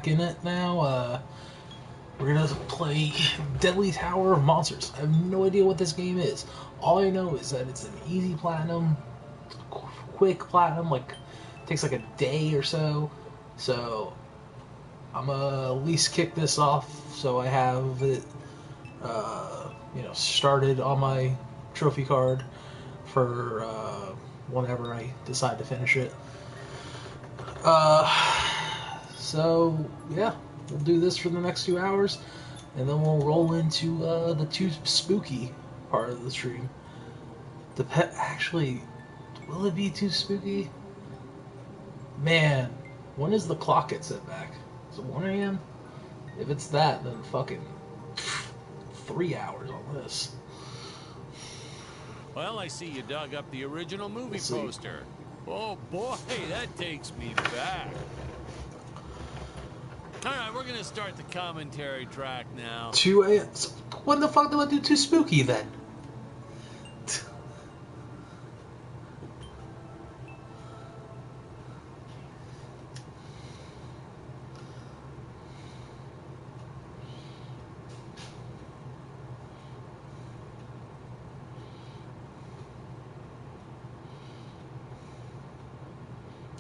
back in it now. We're gonna play Deadly Tower of Monsters. I have no idea what this game is. All I know is that it's an easy platinum, quick platinum, like takes like a day or so. So I'm gonna at least kick this off so I have it, started on my trophy card for whenever I decide to finish it. So yeah, we'll do this for the next 2 hours, and then we'll roll into the too spooky part of the stream. Actually, will it be too spooky? Man, when is the clock get set back? Is it 1 a.m.? If it's that, then fucking 3 hours on this. Well, I see you dug up the original movie poster. Oh boy, that takes me back. Alright, we're gonna start the commentary track now. 2 a.m. When the fuck do I do too spooky then?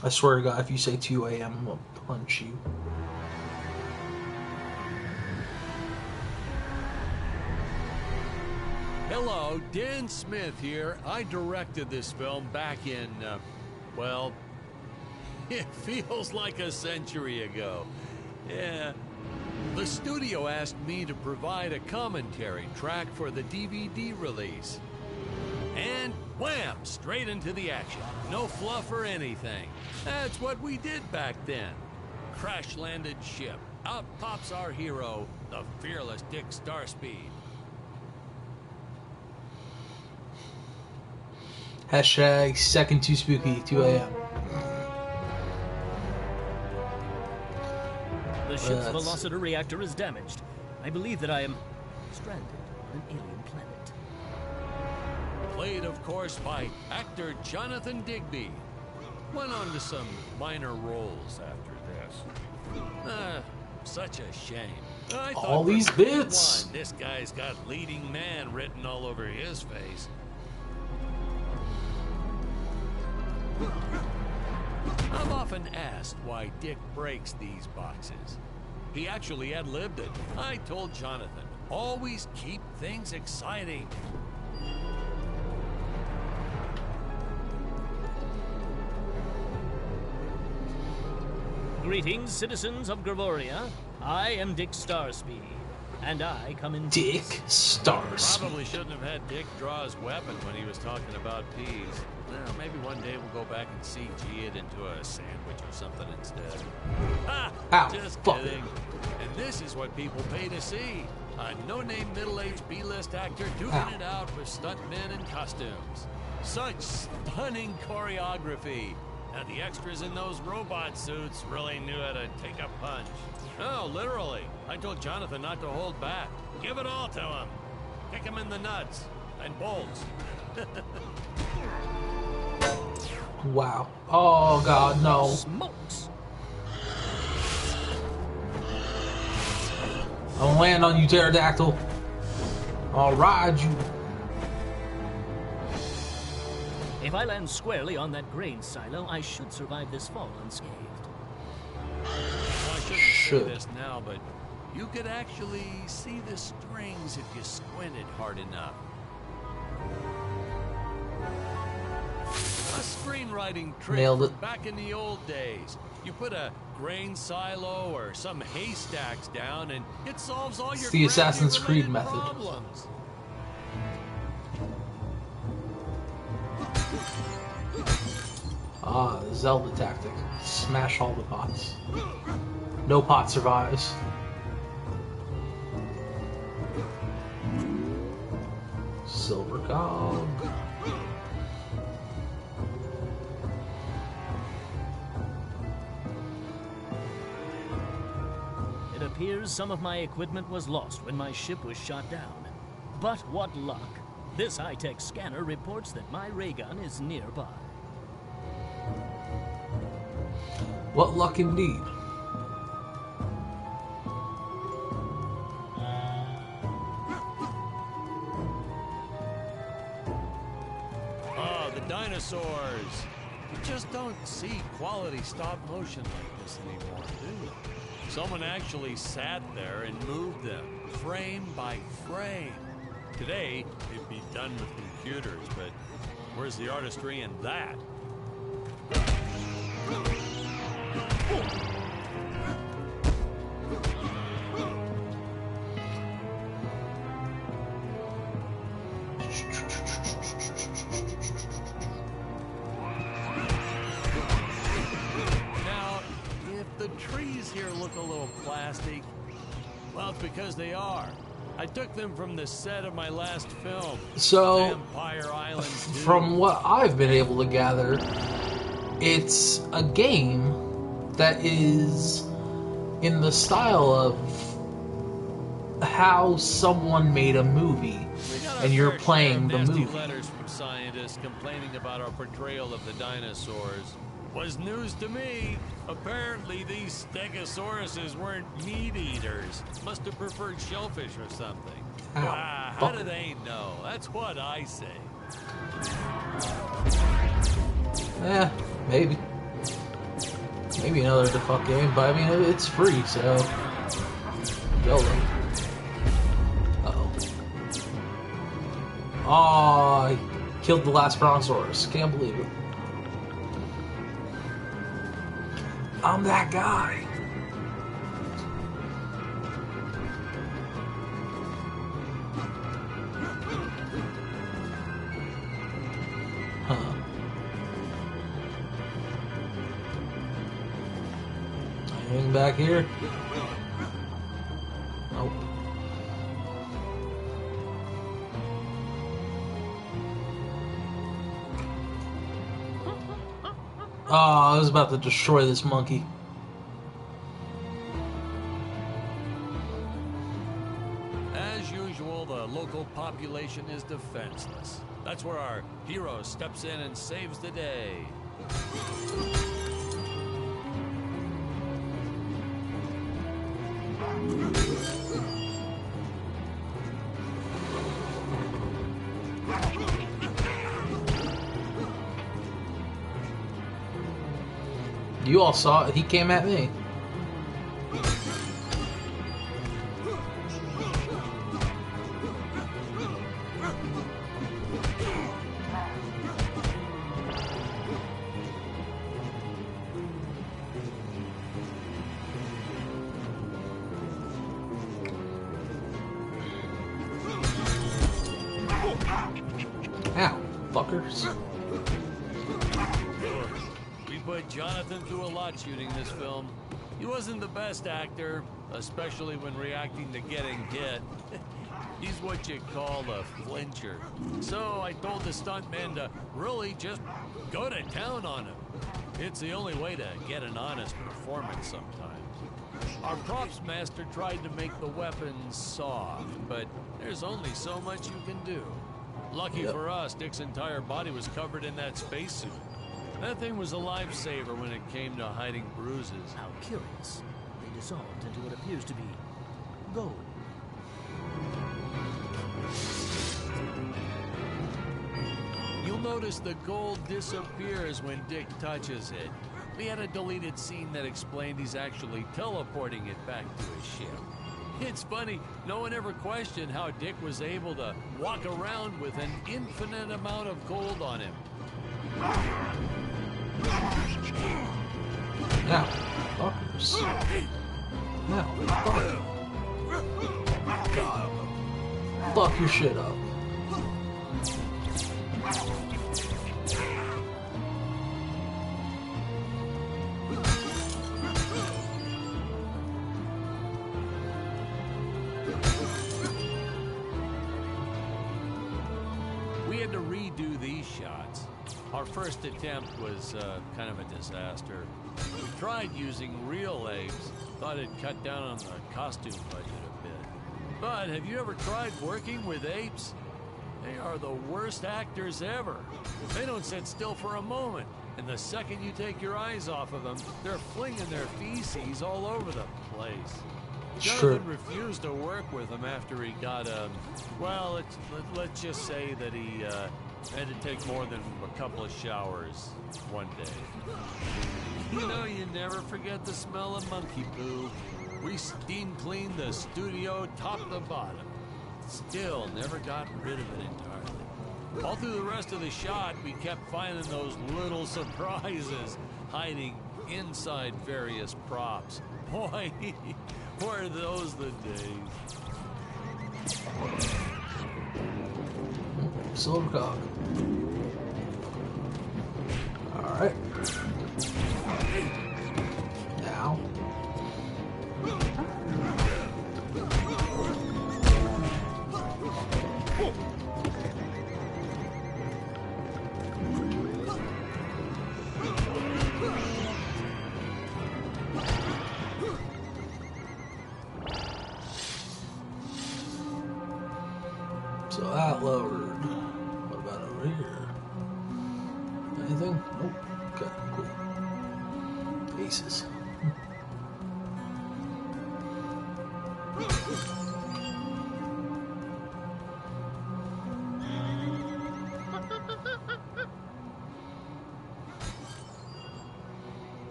I swear to God, if you say 2 a.m., I'm gonna punch you. Hello, Dan Smith here. I directed this film back in, well, it feels like a century ago. Yeah. The studio asked me to provide a commentary track for the DVD release. And wham! Straight into the action. No fluff or anything. That's what we did back then. Crash-landed ship. Out pops our hero, the fearless Dick Starspeed. Hashtag second too spooky, 2 a.m. The ship's velociter reactor is damaged. I believe that I am stranded on an alien planet. Played, of course, by actor Jonathan Digby. Went on to some minor roles after this. Such a shame. I thought all these bits. This guy's got leading man written all over his face. I'm often asked why Dick breaks these boxes. He actually ad-libbed it. I told Jonathan, always keep things exciting. Greetings, citizens of Gravoria. I am Dick Starspeed, and I come in Dick Starspeed. Probably shouldn't have had Dick draw his weapon when he was talking about peas. Well, maybe one day we'll go back and CG it into a sandwich or something instead. Ha! Ow, just fuck. kidding. And this is what people pay to see. A no-name middle-aged B-list actor duking it out with stuntmen in costumes. Such stunning choreography. Now, the extras in those robot suits really knew how to take a punch. Oh, literally. I told Jonathan not to hold back. Give it all to him. Kick him in the nuts and bolts. Wow. Oh, God, no. smokes. I'll land on you, pterodactyl. I'll ride you. If I land squarely on that grain silo, I should survive this fall unscathed. I shouldn't say this now, but you could actually see the strings if you squinted hard enough. A screenwriting trick Nailed it. from back in the old days. You put a grain silo or some haystacks down and it solves all your the Assassin's Creed gravity-related method. problems. Ah, the Zelda tactic. Smash all the pots. No pot survives. Silver Cog. It appears some of my equipment was lost when my ship was shot down. But what luck. This high-tech scanner reports that my ray gun is nearby. What luck indeed. stegosaurs. You just don't see quality stop motion like this anymore, do you? Someone actually sat there and moved them, frame by frame. Today, it'd be done with computers, but where's the artistry in that? Now, if the trees here look a little plastic, well, it's because they are. I took them from the set of my last film, So, Vampire Island 2. from what I've been able to gather, it's a game that is in the style of how someone made a movie, We got our and you're fair share playing of the nasty movie. letters from scientists complaining about our portrayal of the dinosaurs. Was news to me. Apparently, these stegosauruses weren't meat eaters. Must have preferred shellfish or something. Ow, How fuck. do they know? That's what I say. Maybe. Maybe another defunct game, but I mean, it's free, so... Go then. Uh-oh. Oh, I killed the last brontosaurus. Can't believe it. I'm that guy. Huh. Anything back here? Nope. Oh, I was about to destroy this monkey. As usual, the local population is defenseless. That's where our hero steps in and saves the day. You all saw it. He came at me. Ow, fuckers. We put Jonathan through a lot shooting this film. He wasn't the best actor, especially when reacting to getting hit. He's what you call a flincher. So I told the stuntman to really just go to town on him. It's the only way to get an honest performance sometimes. Our props master tried to make the weapons soft, but there's only so much you can do. Lucky Yep. for us, Dick's entire body was covered in that spacesuit. That thing was a lifesaver when it came to hiding bruises. How curious. They dissolved into what appears to be gold. You'll notice the gold disappears when Dick touches it. We had a deleted scene that explained he's actually teleporting it back to his ship. It's funny, no one ever questioned how Dick was able to walk around with an infinite amount of gold on him. Now, fuckers. Now, fuck. God. Fuck your shit up. We had to redo these shots. Our first attempt was kind of a disaster. We tried using real apes, thought it'd cut down on the costume budget a bit. But have you ever tried working with apes? They are the worst actors ever. They don't sit still for a moment, and the second you take your eyes off of them, they're flinging their feces all over the place. Sure. Jonathan refused to work with him after he got, well, let's just say that he Had to take more than a couple of showers one day. You know, you never forget the smell of monkey poo. We steam cleaned the studio top to bottom. Still never got rid of it entirely. All through the rest of the shot, we kept finding those little surprises hiding inside various props. Boy, were those the days. Silver cog. Alright. Now. So that lowered. What about over here? Anything? Nope. Okay, cool. Aces.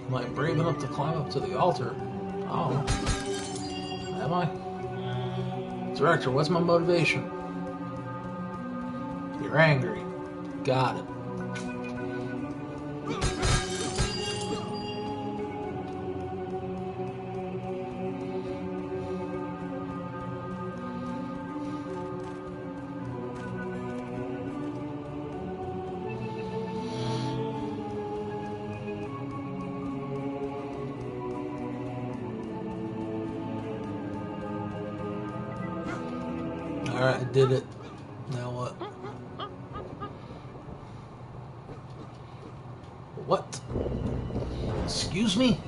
Am I brave enough to climb up to the altar? Oh. Am I? Director, what's my motivation? You're angry. Got it. Alright, I did it. Now what? What? Excuse me?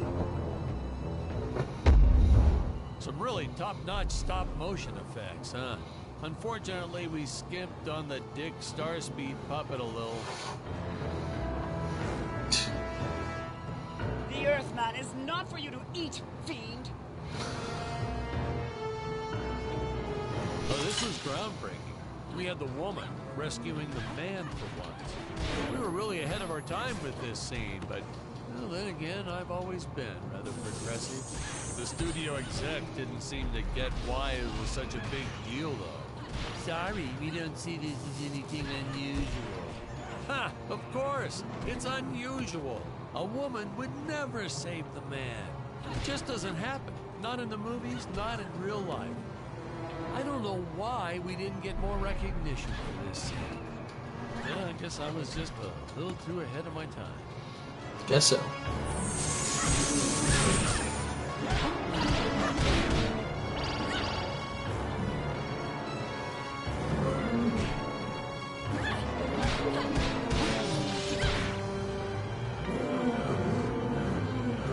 Some really top-notch stop-motion effects, huh? Unfortunately, we skimped on the Dick Starspeed puppet a little. The Earthman is not for you to eat, fiend. Oh, this was groundbreaking. We had the woman rescuing the man for once. We were really ahead of our time with this scene, but well, then again, I've always been rather progressive. The studio exec didn't seem to get why it was such a big deal, though. Sorry, we don't see this as anything unusual. Ha! Of course! It's unusual! A woman would never save the man. It just doesn't happen. Not in the movies, not in real life. I don't know why we didn't get more recognition for this scene. Yeah, I guess I was just a little too ahead of my time. Guess so.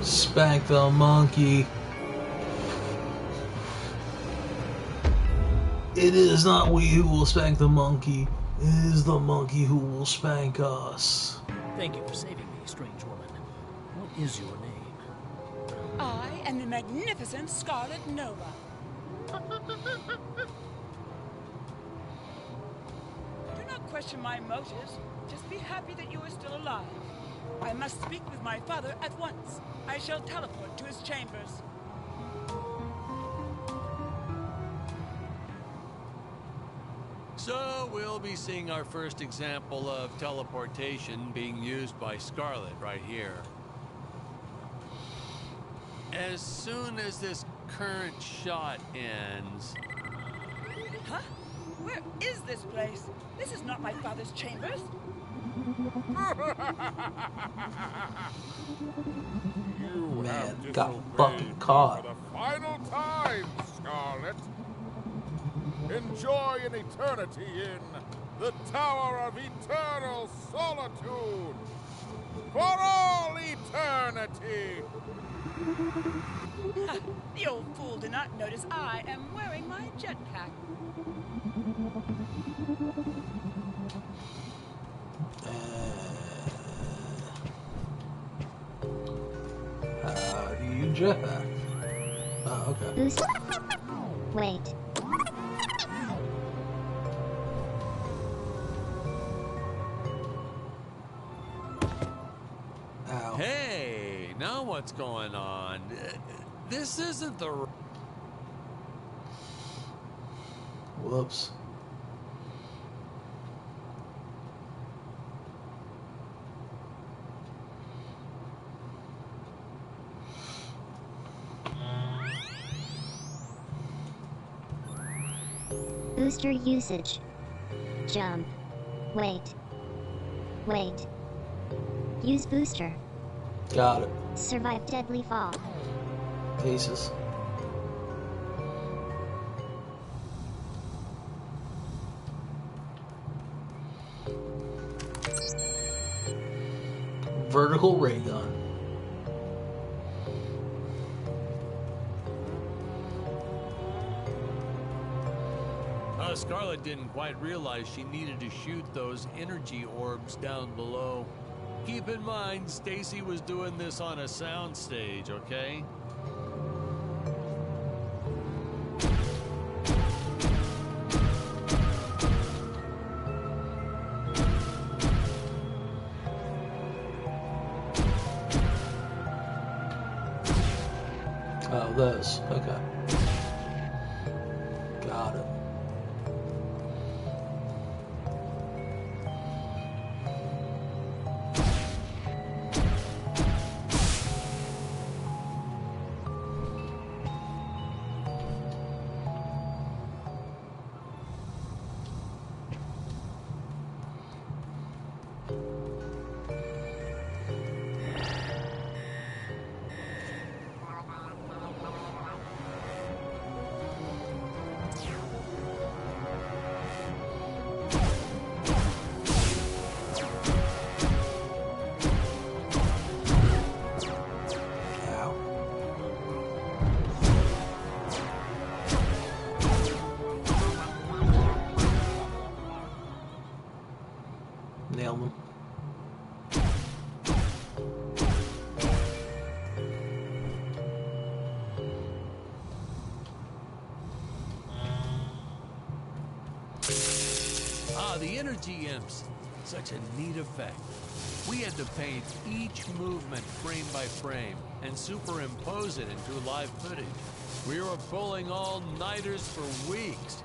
Spank the monkey. It is not we who will spank the monkey. It is the monkey who will spank us. Thank you for saving me, strange woman. What is your name? I am the magnificent Scarlet Nova. Do not question my motives. Just be happy that you are still alive. I must speak with my father at once. I shall teleport to his chambers. So we'll be seeing our first example of teleportation being used by Scarlet right here. As soon as this current shot ends... Huh? Where is this place? This is not my father's chambers. You Man, have got disobeyed fucking me caught. for the final time, Scarlet. Enjoy an eternity in the Tower of Eternal Solitude. For all eternity. The old fool did not notice I am wearing my jetpack. How do you jetpack? Oh, okay. Boost. Wait. what's going on. This isn't the... Whoops. Booster usage. Jump. Wait. Wait. Use booster. Got it. Survive deadly fall. Aces. Vertical ray gun. Scarlet didn't quite realize she needed to shoot those energy orbs down below. Keep in mind, Stacy was doing this on a soundstage, okay? Oh, those. Okay. Got it. Nailed them. The energy imps. Such a neat effect. We had to paint each movement frame by frame and superimpose it into live footage. We were pulling all-nighters for weeks.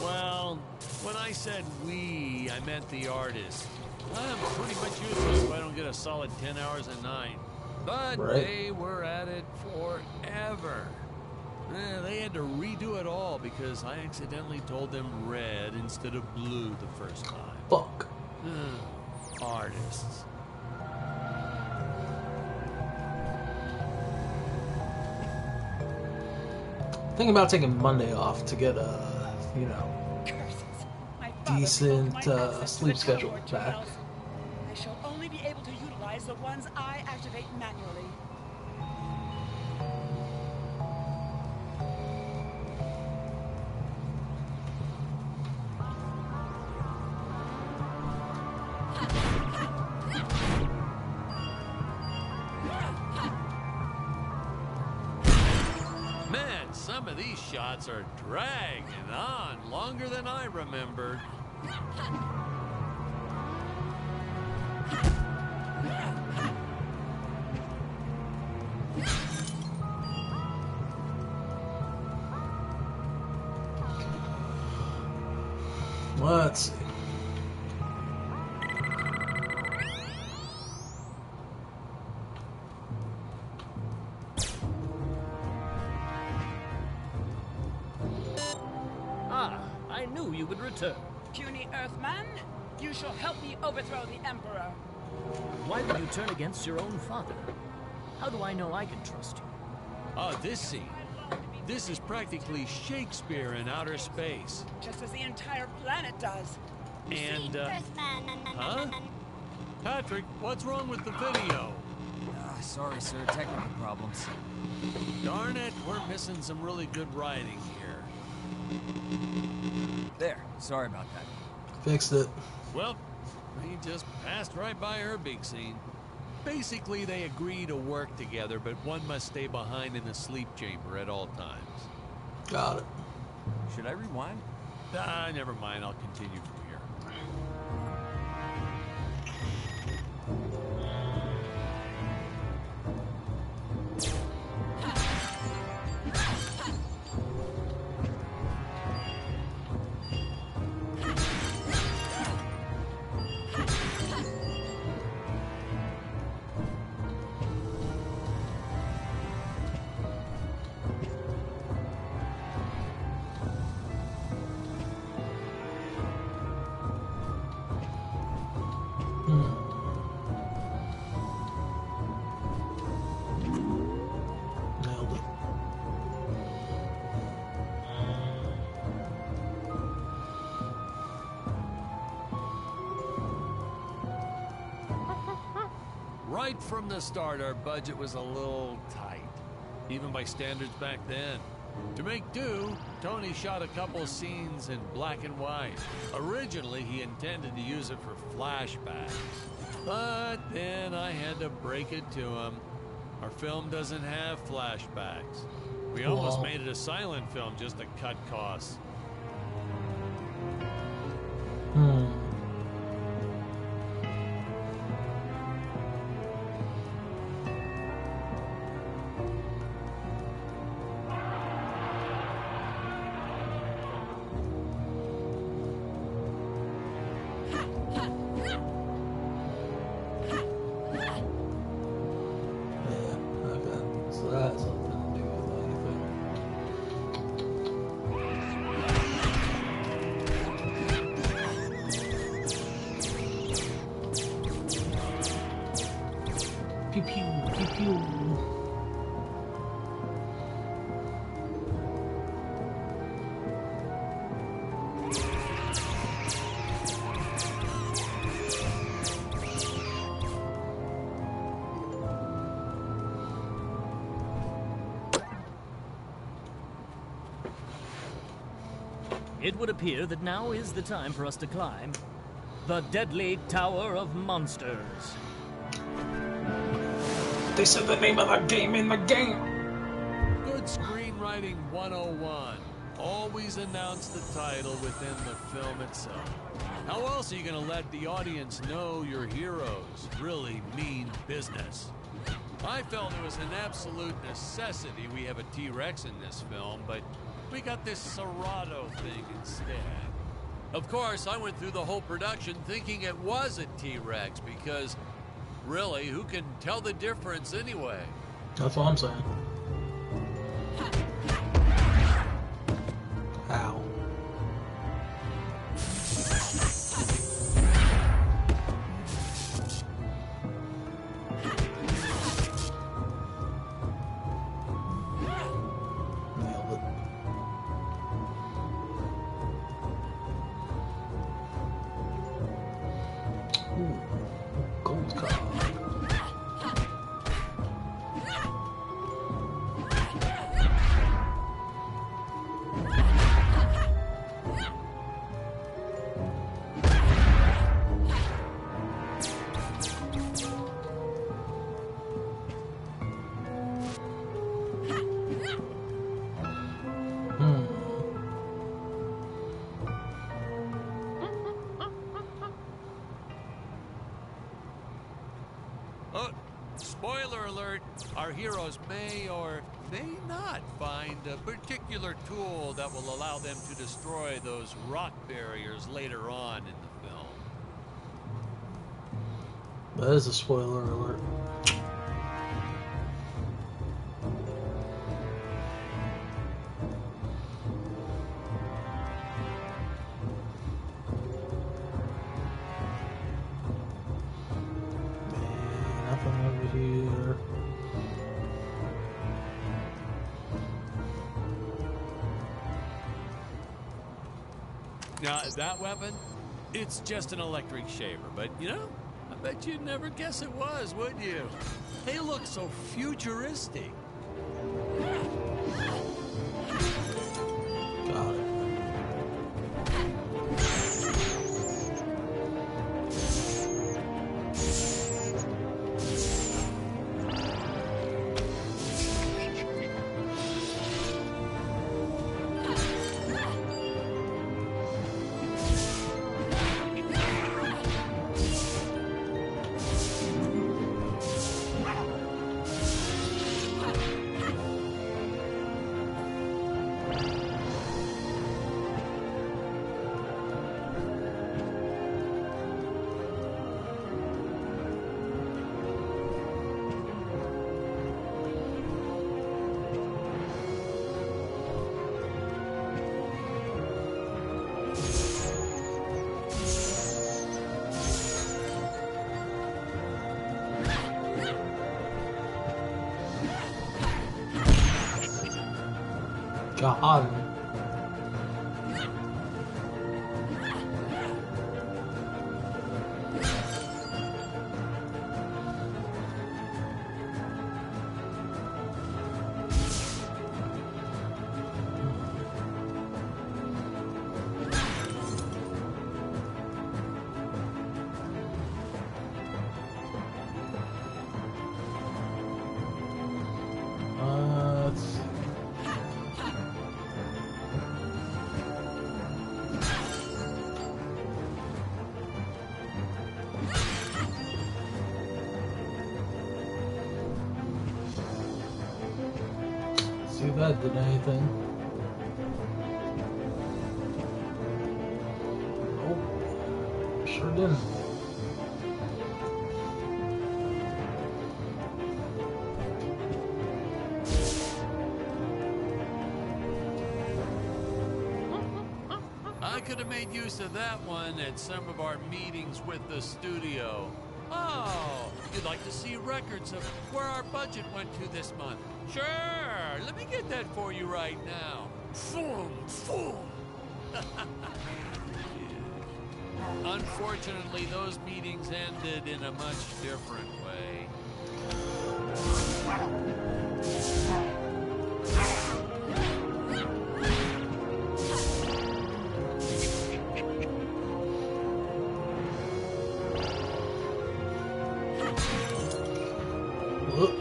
Well, when I said we, I meant the artists. I'm pretty much useless if I don't get a solid 10 hours a night. But they were at it forever. They had to redo it all because I accidentally told them red instead of blue the first time. Fuck. Artists. Think about taking Monday off to get a, you know, decent sleep schedule back. I shall only be able to utilize the ones I activate manually. Man, some of these shots are dragging on longer than I remembered. Let's see. I knew you would return. Puny Earthman, you shall help me overthrow the Emperor. Why would you turn against your own father? How do I know I can trust you? Oh, this scene. This is practically Shakespeare in outer space. Just as the entire planet does. And, huh? Patrick, what's wrong with the video? Sorry, sir. Technical problems. Darn it, we're missing some really good writing here. There. Sorry about that. Fixed it. Well, we just passed right by her big scene. Basically, they agree to work together, but one must stay behind in the sleep chamber at all times. Got it. Should I rewind? Never mind. I'll continue from here. Right from the start, our budget was a little tight, even by standards back then. To make do, Tony shot a couple scenes in black and white. Originally, he intended to use it for flashbacks. But then I had to break it to him. Our film doesn't have flashbacks. We almost made it a silent film just to cut costs. Pew pew, pew pew. It would appear that now is the time for us to climb the Deadly Tower of Monsters. They said the name of the game in the game. Good screenwriting 101. Always announce the title within the film itself. How else are you going to let the audience know your heroes really mean business? I felt it was an absolute necessity we have a T-Rex in this film, but we got this Serato thing instead. Of course, I went through the whole production thinking it was a T-Rex because, really, who can tell the difference anyway? That's all I'm saying. Ow. Nailed it. Ooh, gold card. Spoiler alert, our heroes may or may not find a particular tool that will allow them to destroy those rock barriers later on in the film. That is a spoiler alert. Nothing over here. Now, that weapon, it's just an electric shaver, but you know, I bet you'd never guess it was, would you? They look so futuristic. Got it. God. that did anything. Nope. Sure didn't. I could have made use of that one at some of our meetings with the studio. Oh, you'd like to see records of where our budget went to this month? Sure, let me get that for you right now. Boom, boom. Unfortunately, those meetings ended in a much different way. Look.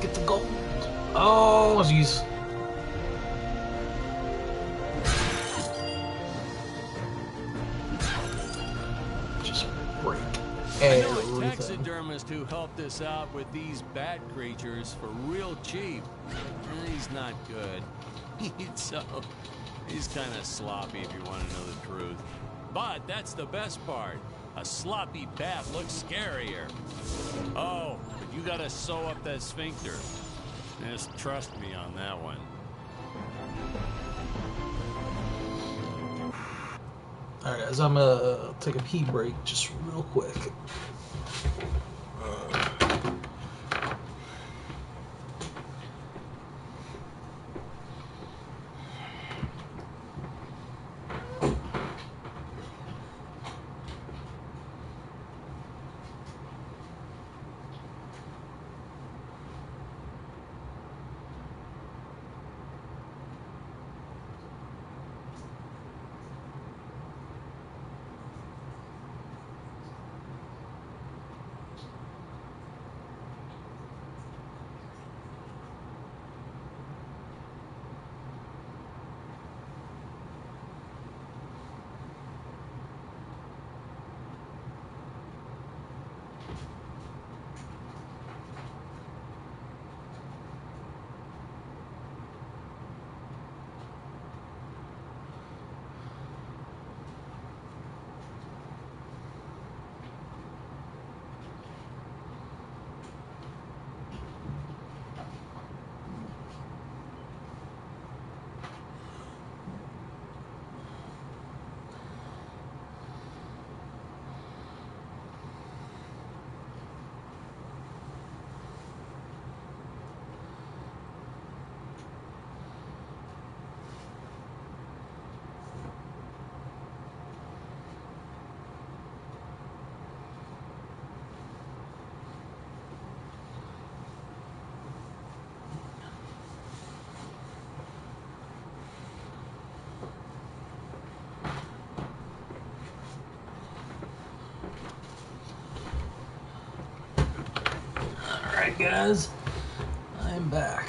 Get the gold. Oh, jeez. Just break I know a everything. taxidermist who helped us out with these bat creatures for real cheap. He's not good. He's kind of sloppy if you want to know the truth. But that's the best part. A sloppy bat looks scarier. Oh, but you gotta sew up that sphincter. Just trust me on that one. Alright guys, I'm gonna take a pee break just real quick. Alright guys, I'm back.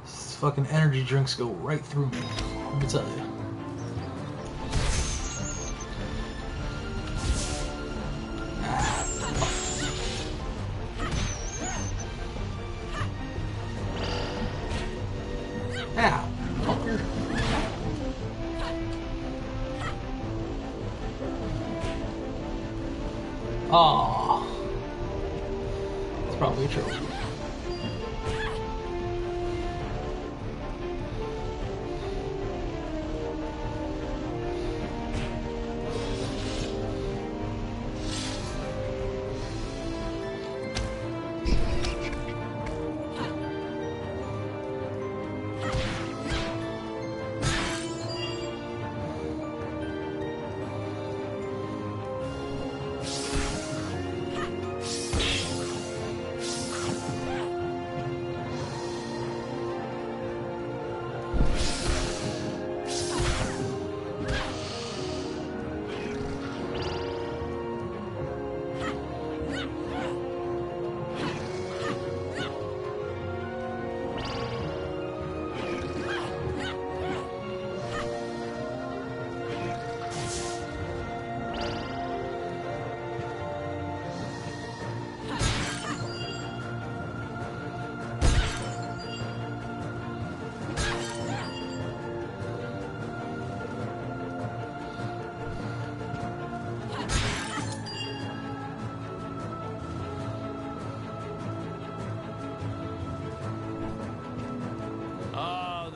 These fucking energy drinks go right through me, let me tell you. Ow, fucker. Aww. It's probably a trophy.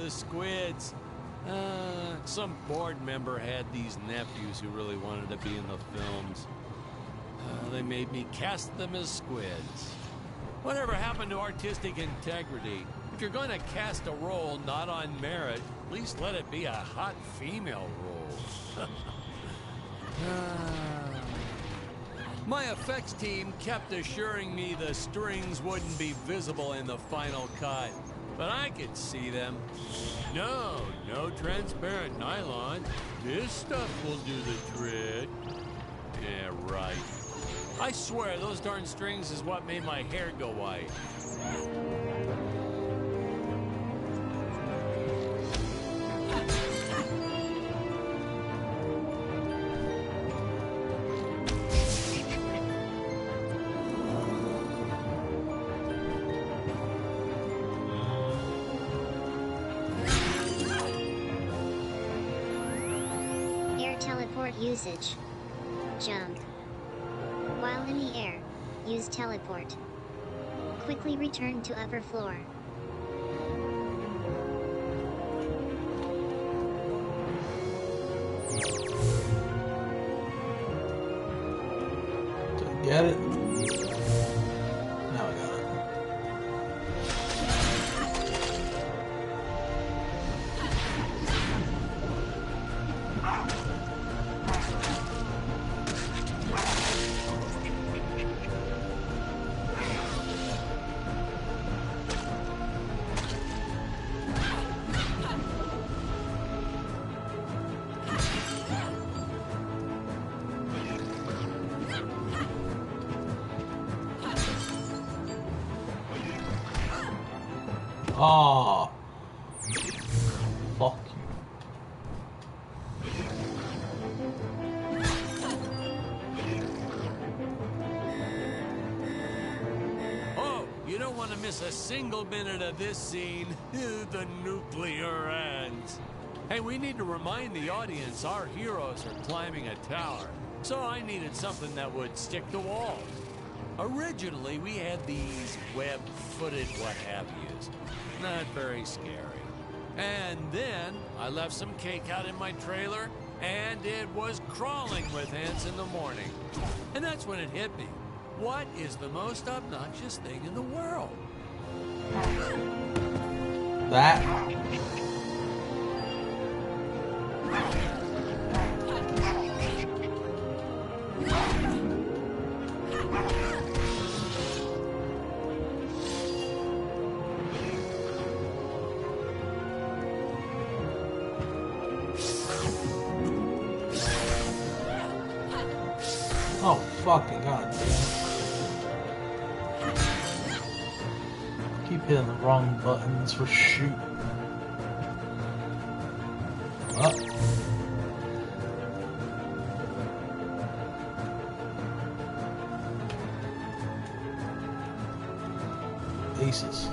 the squids. Some board member had these nephews who really wanted to be in the films. They made me cast them as squids. Whatever happened to artistic integrity? If you're going to cast a role not on merit, at least let it be a hot female role. My effects team kept assuring me the strings wouldn't be visible in the final cut, but I could see them. No transparent nylon. This stuff will do the trick. Yeah, right. I swear, those darn strings is what made my hair go white. Air teleport usage. Jump. While in the air, use teleport. Quickly return to upper floor. Did I get it? Now I got it. Oh, fuck you. Oh, you don't want to miss a single minute of this scene. The nuclear ends. Hey, we need to remind the audience our heroes are climbing a tower. So I needed something that would stick to walls. Originally, we had these web-footed what-have-yous. Not very scary. And then I left some cake out in my trailer, and it was crawling with ants in the morning. And that's when it hit me. What is the most obnoxious thing in the world? That. Oh, fucking god. Keep hitting the wrong buttons for shoot. Up. Aces.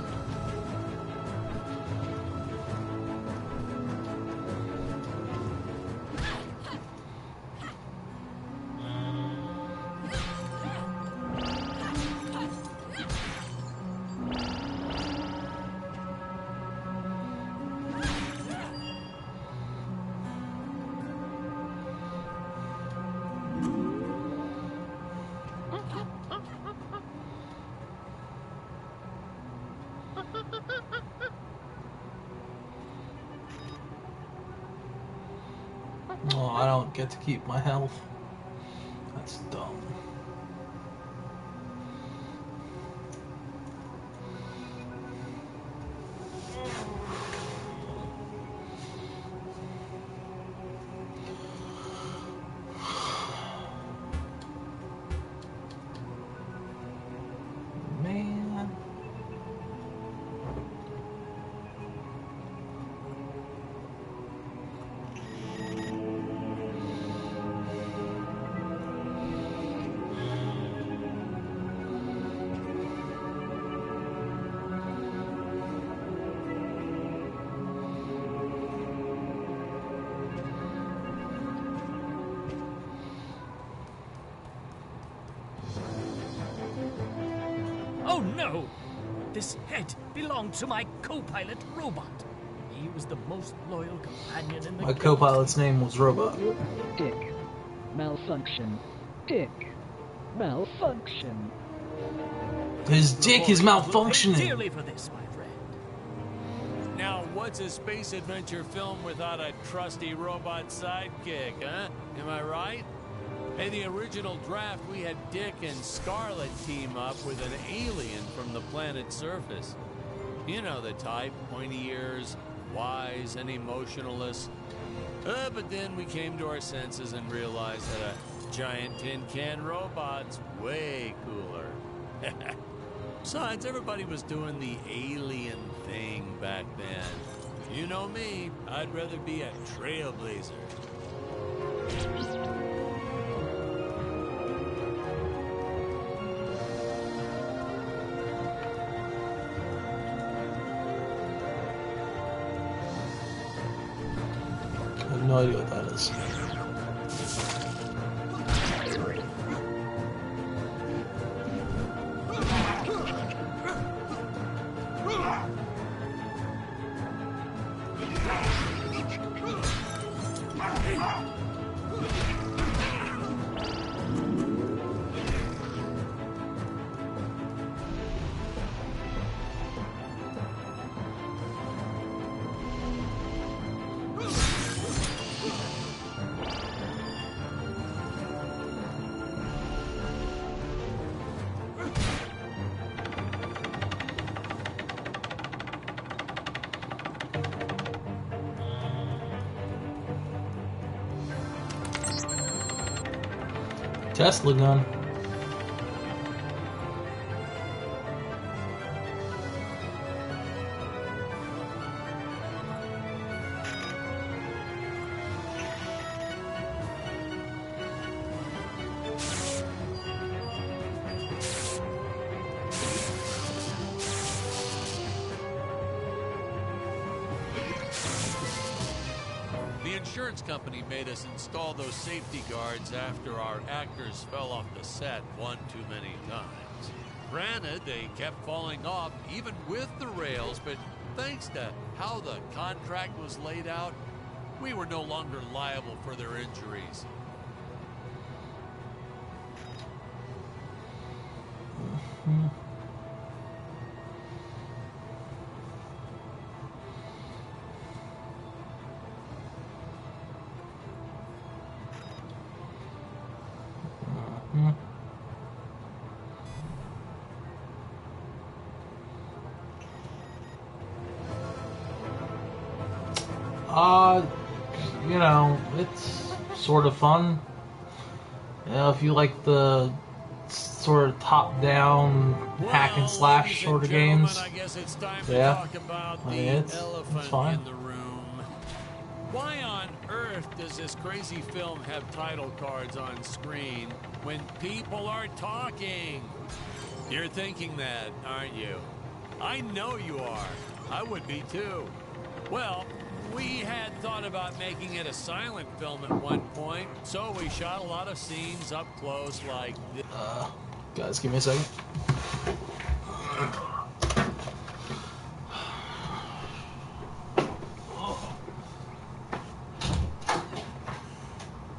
Oh, I don't get to keep my health. That's dumb. Man. Oh no! This head belonged to my co-pilot robot. he was the most loyal companion in the My galaxy. co-pilot's name was Robot. Dick. Malfunction. Dick. Malfunction. His dick is Employees will pay malfunctioning. dearly for this, my friend. Now, what's a space adventure film without a trusty robot sidekick, huh? Am I right? In the original draft, we had Dick and Scarlet team up with an alien from the planet's surface. You know the type, pointy ears, wise and emotionless. But then we came to our senses and realized that a giant tin can robot's way cooler. Besides, everybody was doing the alien thing back then. You know me, I'd rather be a trailblazer. I have no idea what that is. Tesla gun. The insurance company made us install those safety guards after our actors fell off the set one too many times. Granted, they kept falling off even with the rails, but thanks to how the contract was laid out, we were no longer liable for their injuries. You know, it's sort of fun. You know, if you like the sort of top-down hack and slash ladies sort and of gentlemen, games. I guess it's time to Yeah. talk about I the mean, it's elephant fine. in the room. Why on earth does this crazy film have title cards on screen when people are talking? You're thinking that, aren't you? I know you are. I would be too. Well, we had thought about making it a silent film at one point, so we shot a lot of scenes up close like this. Guys, give me a second.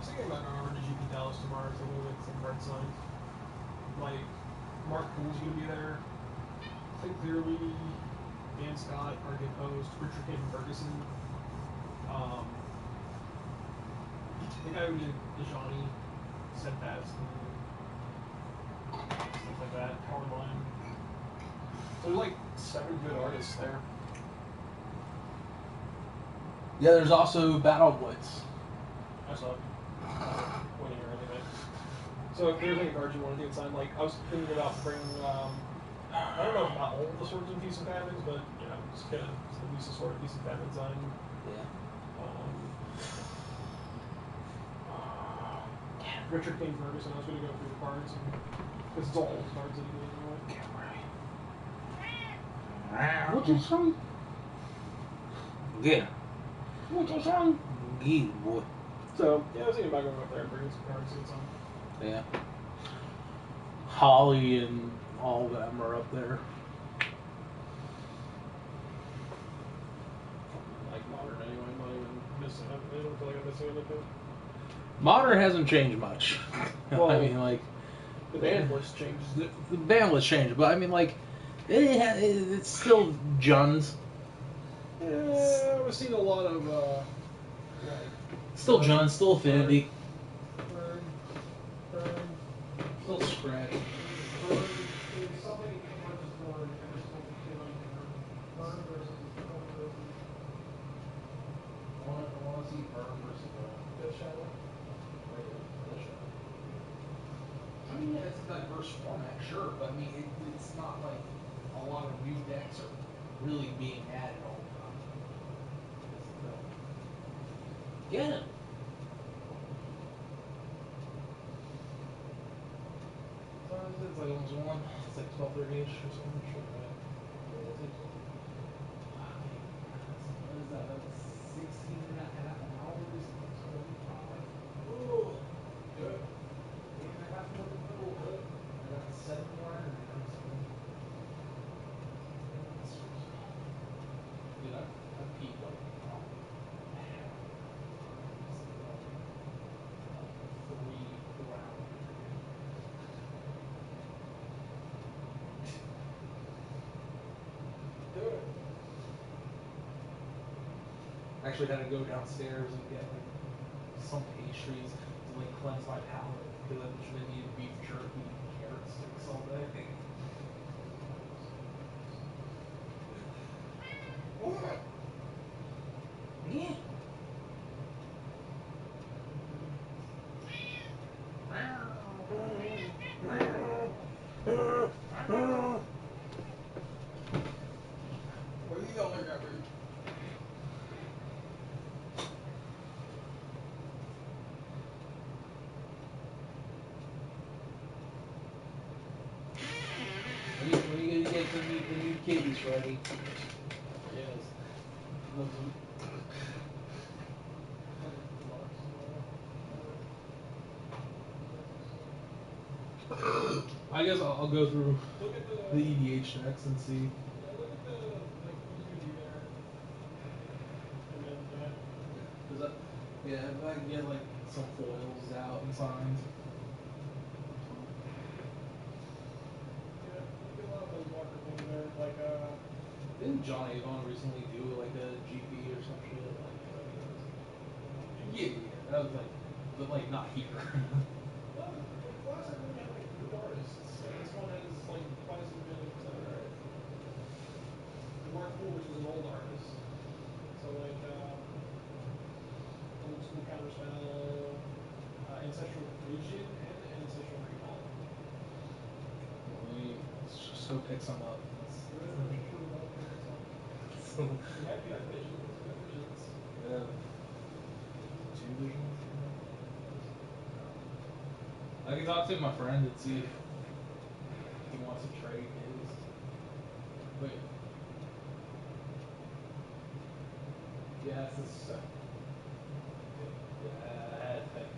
Thinking about going over to GP Dallas tomorrow to look at some red signs. Like, Mark Poole's gonna be there. I think clearly Dan Scott, Argent Post, Richard Hayden Ferguson. The guy who did Dejani said that, stuff like that, Powerline. So there's like 7 good artists there. Yeah, there's also Battle Blitz. I saw it. Winning or anything. So if there's any cards you want to get signed, like I was thinking about bringing, I don't know about all the swords and Feast and Famines, but you know, just get at least a sword of Feast and Famine signed. Yeah. Richard King Ferguson, I was going to go through the cards, because it's all old cards that he did anyway. What is wrong? Yeah. What is wrong? Yeah, boy. So, yeah, I was thinking about going up there and bringing some cards to get some. Yeah. Holly and all of them are up there. Like feel like I'm missing anything. Modern hasn't changed much. Well, I mean, like The band list changes it. the band list changed, but I mean, like it's still Juns. Yeah, we've seen a lot of like Still Juns, still Affinity, burn, still Scratch. burn. There's something versus burn. Every single feeling burn versus burn. I want to see Burn versus Death Shadow. I mean, yeah, it's a diverse format, sure, but I mean, it's not like a lot of new decks are really being added all the time. Get him! So it's like almost one. It's like 12:30ish or something. Sure, right? Yeah, it's like, what is that? That's 16 and a half hours. Oh, good. 8.5 more to go. I got 7 more energy. Dude, I peed like 3-4 hours. I actually had to go downstairs and get like some pastries to like cleanse my palate because I've just been eating beef jerky and carrot sticks all day. Yeah. Where are you going, Jeffrey? When are you gonna get the new kitties ready? Yes. I guess I'll go through the EDH decks and see. Yeah, look at the like who's gonna be there. And then that. Cause yeah, if I can get like some foils out and signs. Yeah, look at a lot of those Walker things there. Like Didn't John Avon recently do like a GP or some shit? Like, yeah, that was like, but like not here. last time we had like new artists. And this one has like Plasma Bit, etc. And Mark Poole, which is an old artist. So like old school counterspell, ancestral vision, and ancestral recall. Let's just go pick some up. You have visions. Yeah. 2 visions. I can talk to my friend and see if he wants to trade his. Wait. Yeah, it's the second. Yeah, I think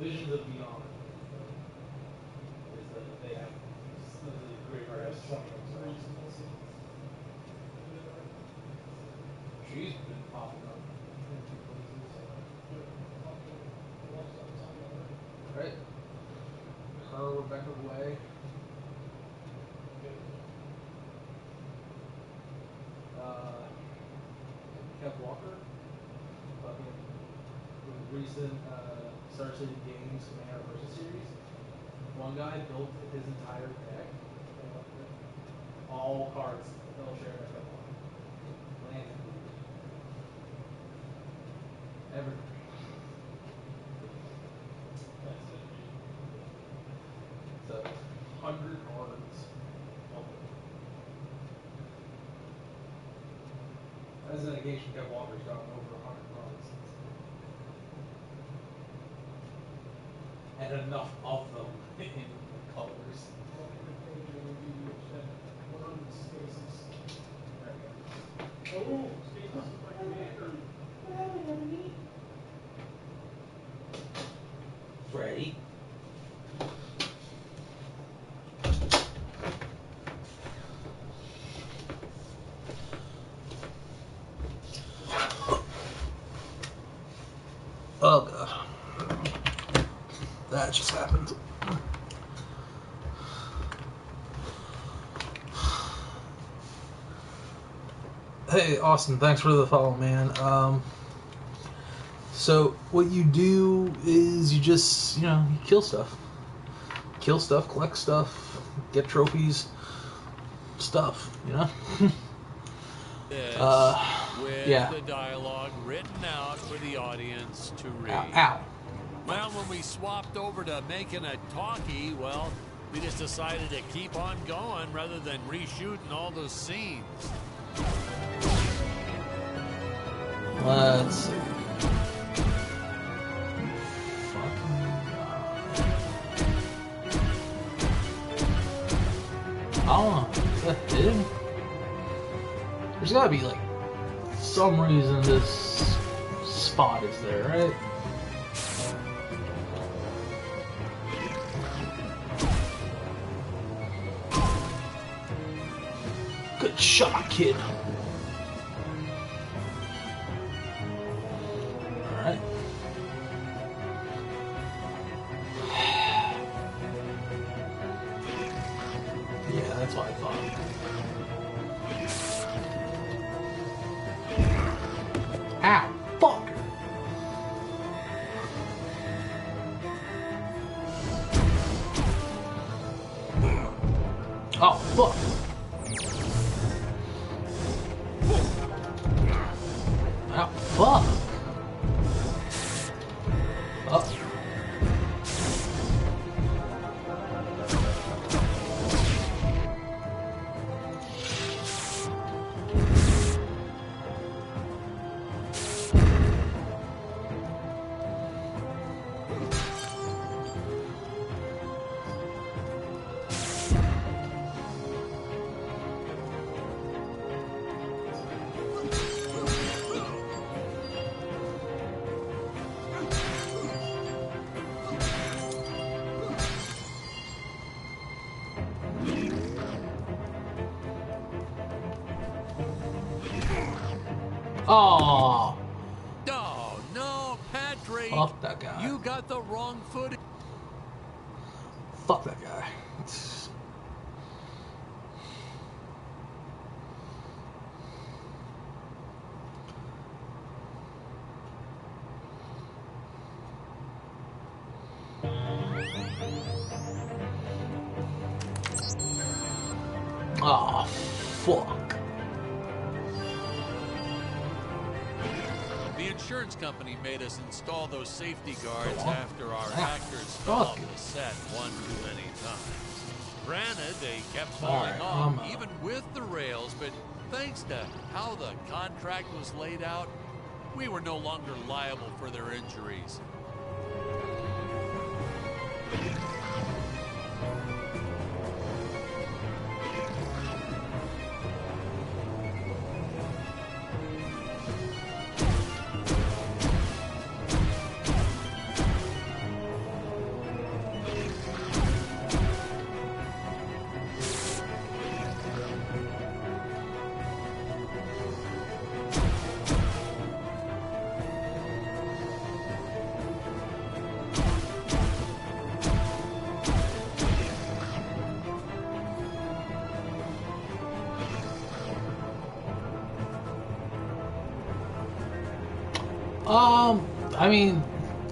Visions of Beyond is they have the great artist. She's been popping up in 2 places. Right? Her, Rebecca Way. Kev Walker. Fucking with recent Star City Games Commander Versus series. One guy built his entire deck. All cards they'll share that land included. Everything. That's it. So 100 cards. As an indication, Kev Walker's gotten over 100 cards. And enough of them in colors. Oh, Stasis is my commander. Ready? just happened. Hey, Austin, thanks for the follow, man. So what you do is you just, you kill stuff. Kill stuff, collect stuff, get trophies, stuff, This, with yeah. the dialogue written out for the audience to read. Ow. Well, when we swapped over to making a talkie, well, we just decided to keep on going rather than reshooting all those scenes. Let's see. I don't know. Is that hidden? There's gotta be, like, some reason this spot is there, right? Good shot, kid. Alright. Yeah, that's what I thought. Ow! Fuck! Oh, fuck! Ow, fuck! Oh. Oh, Oh, no, Patrick. fuck that guy. You got the wrong footage. Fuck that guy. Oh, fuck. The insurance company made us install those safety guards Oh. after our actors fell off the set one too many times. Granted, they kept falling Alright, off, even with the rails, but thanks to how the contract was laid out, we were no longer liable for their injuries. I mean,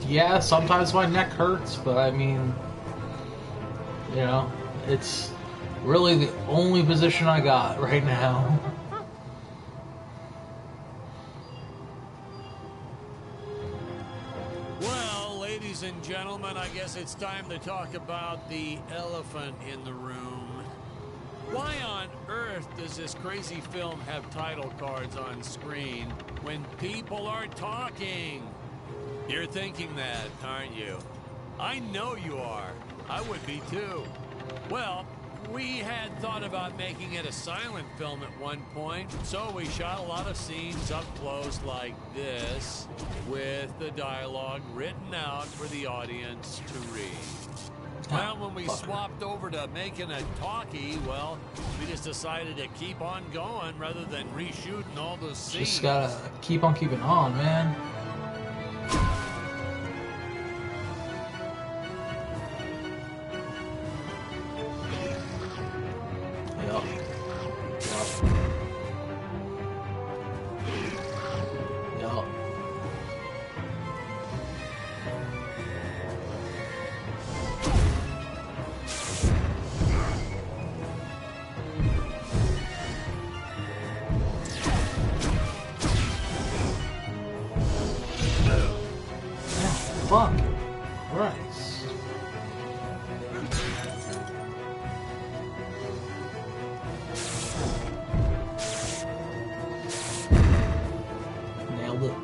yeah, sometimes my neck hurts, but I mean, it's really the only position I got right now. Well, ladies and gentlemen, I guess it's time to talk about the elephant in the room. Why on earth does this crazy film have title cards on screen when people are talking? You're thinking that, aren't you? I know you are. I would be too. Well, we had thought about making it a silent film at one point, so we shot a lot of scenes up close like this, with the dialogue written out for the audience to read. Well, when we swapped over to making a talkie, well, we just decided to keep on going rather than reshooting all those scenes. Just gotta keep on keeping on, man. fuck? Christ. Nailed it.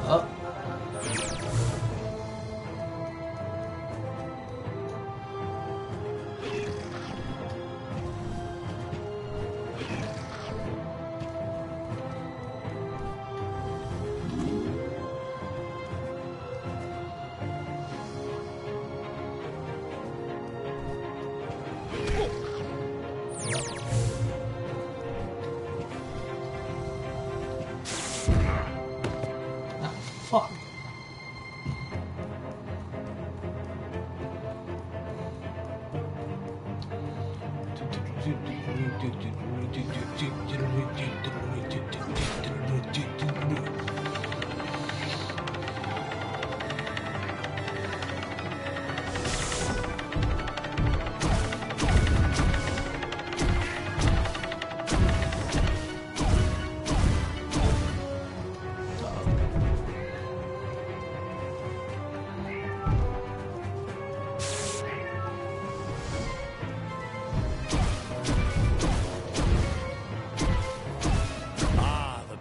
Up. Ah, fuck.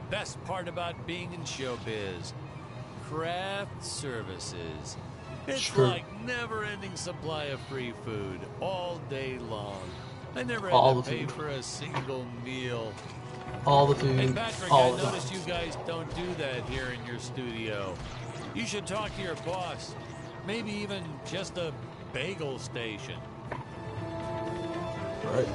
Best part about being in showbiz, craft services. It's Sure. like never-ending supply of free food all day long. I never had All to the pay food. for a single meal. All the food, Hey Patrick, all I the noticed time. you guys don't do that here in your studio. You should talk to your boss. Maybe even just a bagel station. Right.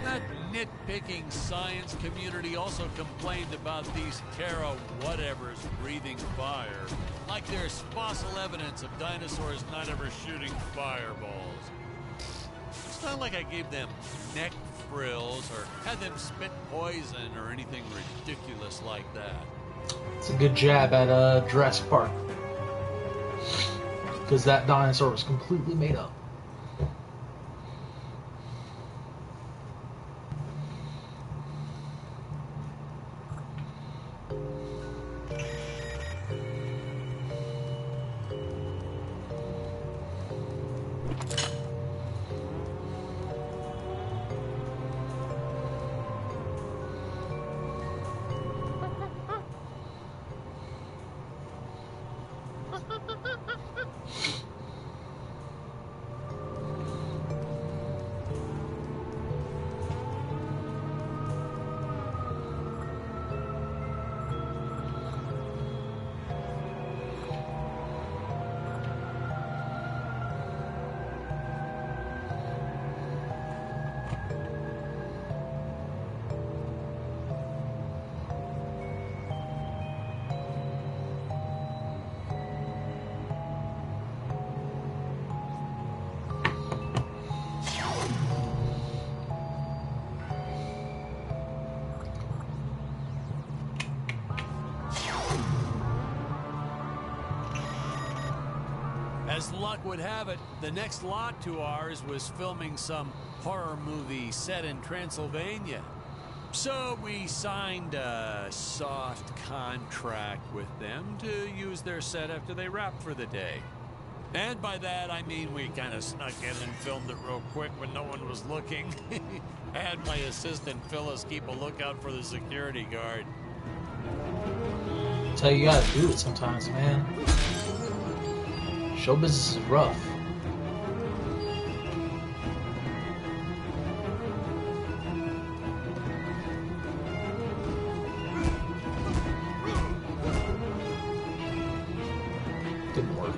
That nitpicking science community also complained about these Terra whatevers breathing fire. Like there's fossil evidence of dinosaurs not ever shooting fireballs. It's not like I gave them neck frills or had them spit poison or anything ridiculous like that. It's a good jab at Jurassic Park. Because that dinosaur was completely made up. As luck would have it, the next lot to ours was filming some horror movie set in Transylvania. So we signed a soft contract with them to use their set after they wrapped for the day. And by that, I mean we kind of snuck in and filmed it real quick when no one was looking. I had my assistant Phyllis keep a lookout for the security guard. That's how you gotta do it sometimes, man. Show business is rough. Didn't work.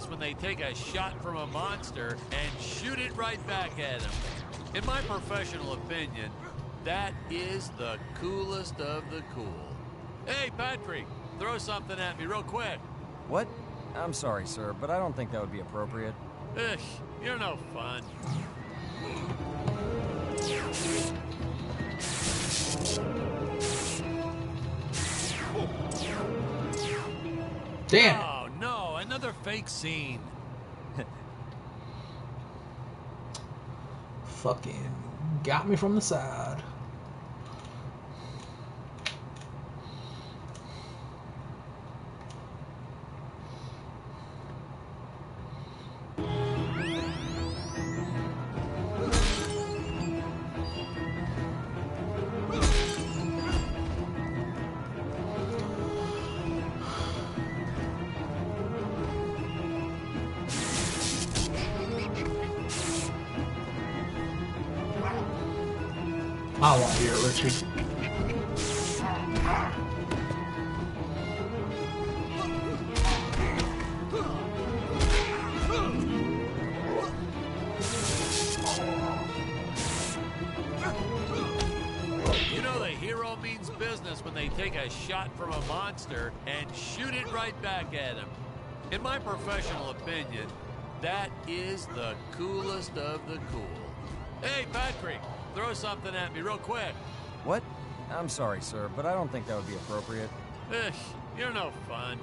When they take a shot from a monster and shoot it right back at him. In my professional opinion, that is the coolest of the cool. Hey, Patrick, throw something at me real quick. What? I'm sorry, sir, but I don't think that would be appropriate. Ugh, you're no fun. Damn it. Oh, no, another fake scene. Fucking got me from the side. I want to hear it, Richie. You know the hero means business when they take a shot from a monster and shoot it right back at him. In my professional opinion, that is the coolest of the cool. Hey, Patrick, throw something at me real quick. What? I'm sorry, sir, but I don't think that would be appropriate. Ugh, you're no fun.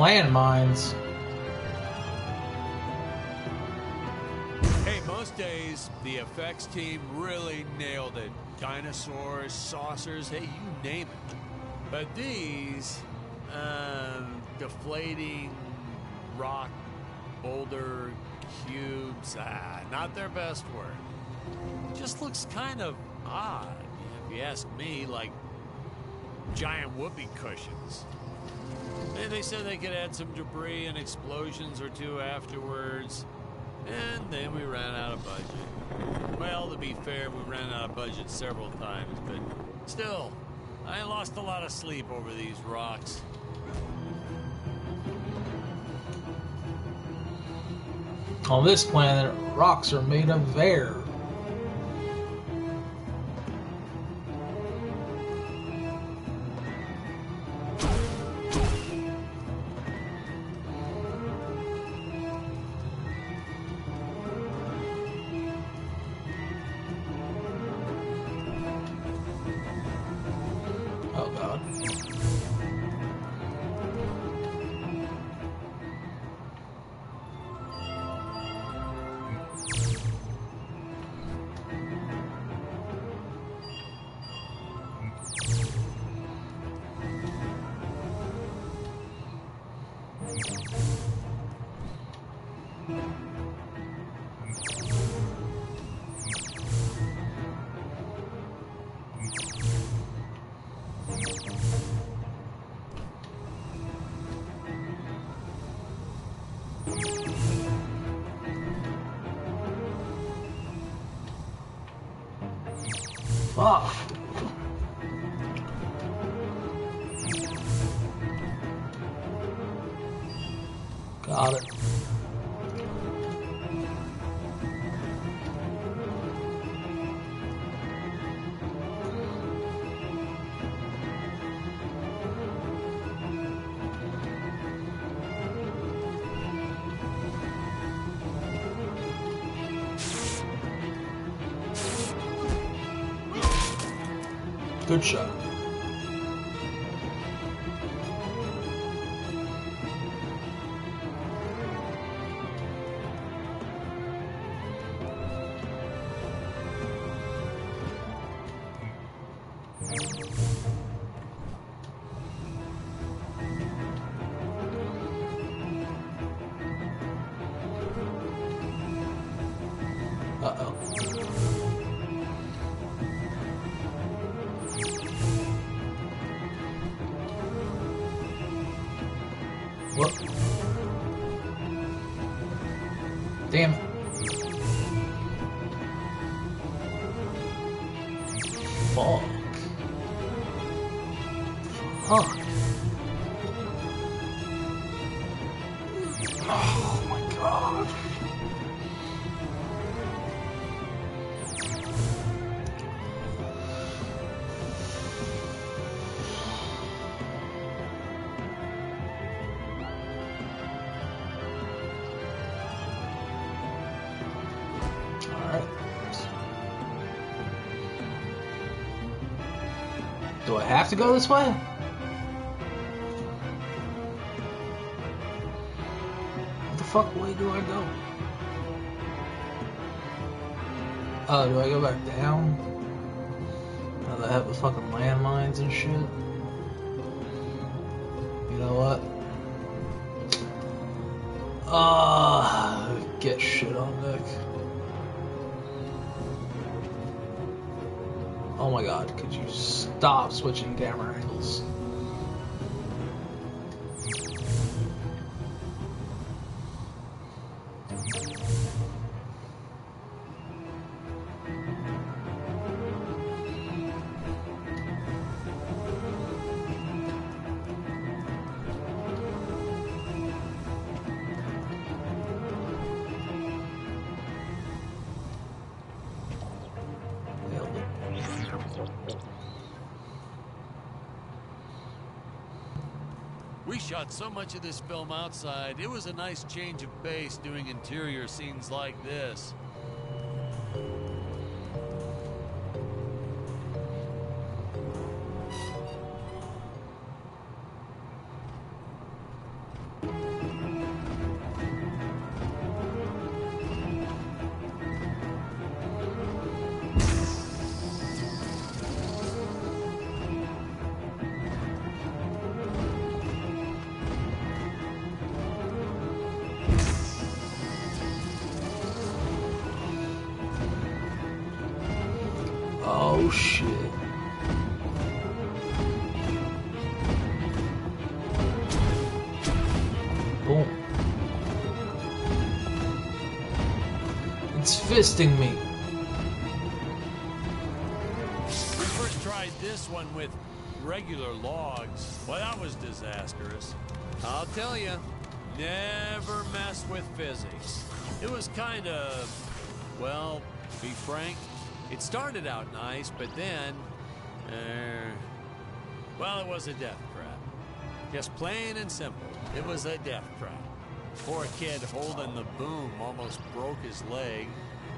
landmines. Hey, most days, the effects team really nailed it. Dinosaurs, saucers, hey, you name it. But these, deflating rock, boulder, cubes, not their best work. Just looks kind of odd, if you ask me, like giant whoopee cushions. And they said they could add some debris and explosions or two afterwards. And then we ran out of budget. Well, to be fair, we ran out of budget several times, but still, I lost a lot of sleep over these rocks. On this planet, rocks are made of air. Oh god. Fuck. Got it. Good shot. Uh-oh. What? Damn it. Fuck. Fuck. Oh my god. Alright. Do I have to go this way? What the fuck way do I go? Oh, do I go back down? Oh, they have the fucking landmines and shit. You know what? Get shit on, Nick. Oh my god, could you stop switching camera angles? We shot so much of this film outside, it was a nice change of pace doing interior scenes like this. Oh shit. Boom. It's fisting me. We first tried this one with regular logs. Well, that was disastrous. I'll tell you, never mess with physics. It was kind of, well, be frank, it started out nice, but then, well, it was a death trap. Just plain and simple, it was a death trap. Poor kid holding the boom almost broke his leg.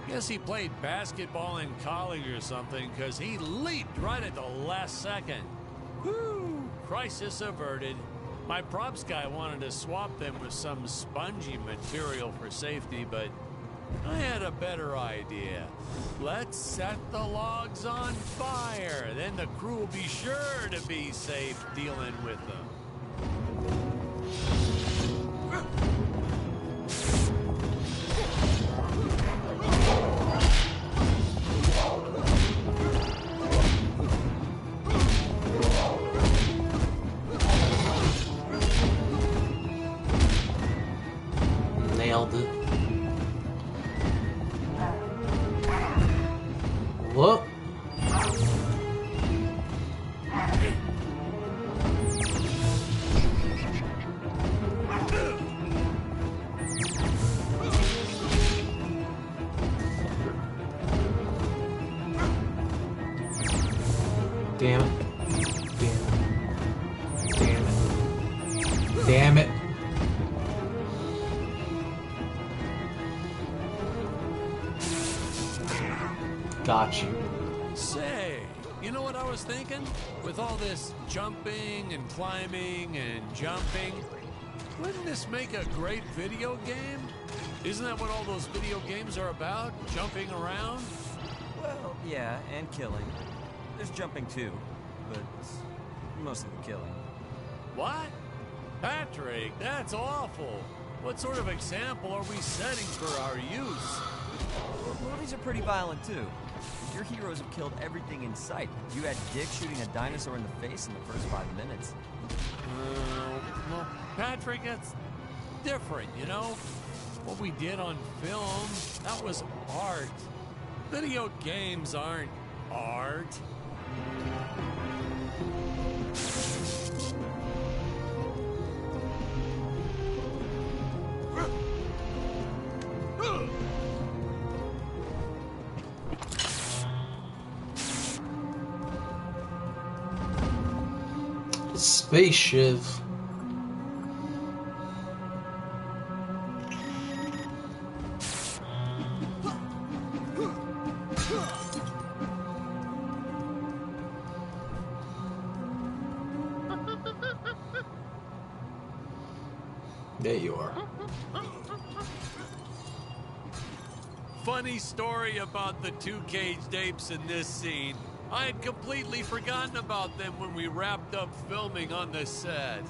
Guess he played basketball in college or something, because he leaped right at the last second. Whew, crisis averted. My props guy wanted to swap them with some spongy material for safety, but I had a better idea. Let's set the logs on fire. Then the crew will be sure to be safe dealing with them. Nailed it. Whoop. Damn it. Damn it. Damn it. Damn it. Got you. Say, you know what I was thinking? With all this jumping and climbing and jumping, wouldn't this make a great video game? Isn't that what all those video games are about? Jumping around? Well, yeah, and killing. There's jumping too, but mostly the killing. What? Patrick, that's awful. What sort of example are we setting for our use? Movies are pretty violent too. Your heroes have killed everything in sight. You had Dick shooting a dinosaur in the face in the first 5 minutes. Well, Patrick, that's different, you know? What we did on film, that was art. Video games aren't art. Space Shiv. There you are. Funny story about the two caged apes in this scene. I had completely forgotten about them when we wrapped up filming on the set.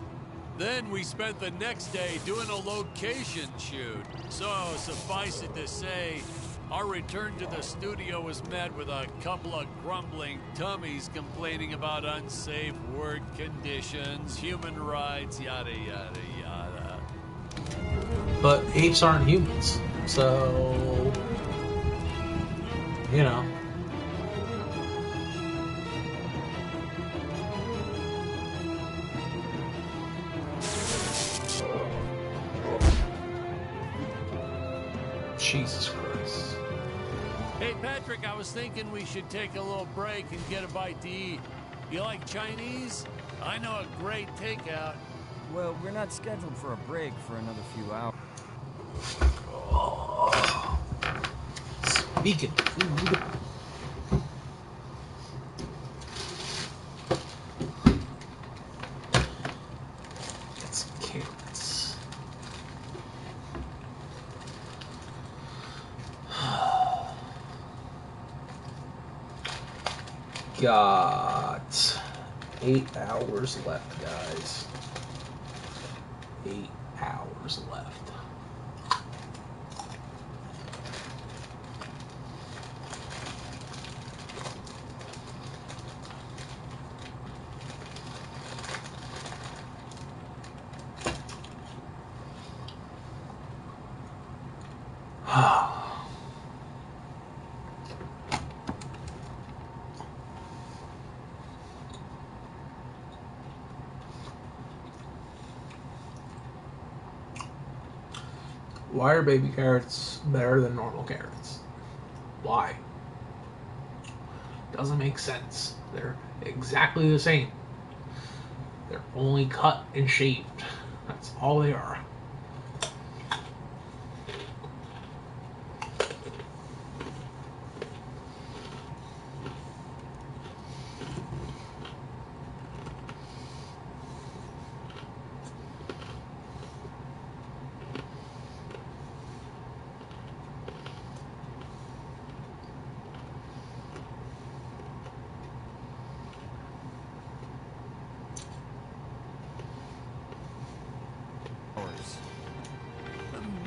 Then we spent the next day doing a location shoot. So suffice it to say, our return to the studio was met with a couple of grumbling tummies complaining about unsafe work conditions, human rights, yada, yada, yada. But apes aren't humans, so, you know. Jesus Christ. Hey, Patrick, I was thinking we should take a little break and get a bite to eat. You like Chinese? I know a great takeout. Well, we're not scheduled for a break for another few hours. Oh. Speaking of food. Get some carrots. Got 8 hours left, guys. 8 hours left. Why are baby carrots better than normal carrots? Why? Doesn't make sense. They're exactly the same. They're only cut and shaved. That's all they are.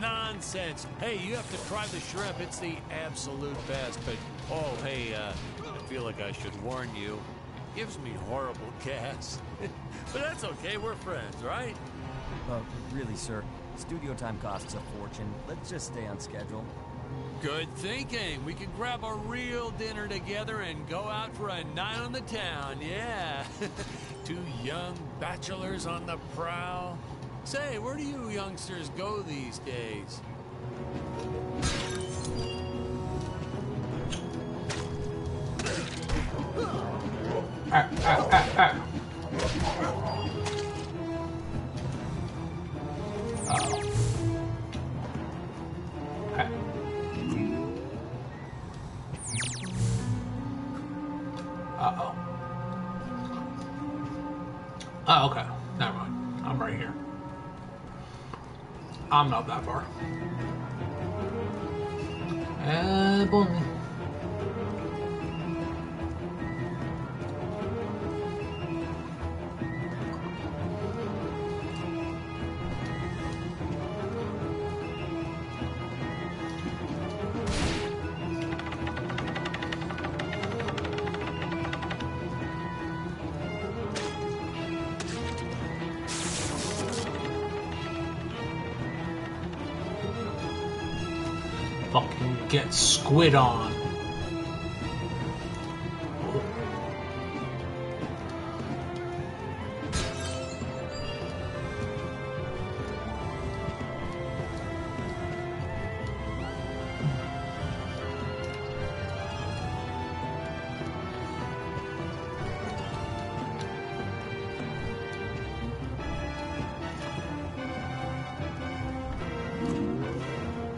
Nonsense. Hey, you have to try the shrimp. It's the absolute best. But, oh, hey, I feel like I should warn you. Gives me horrible gas. But that's okay. We're friends, right? Really, sir. Studio time costs a fortune. Let's just stay on schedule. Good thinking. We could grab a real dinner together and go out for a night on the town. Yeah. Two young bachelors on the prowl. Say, where do you youngsters go these days? Uh-oh. Oh, okay. Never mind. I'm right here. I'm not that far. Boom. Fucking get squid on.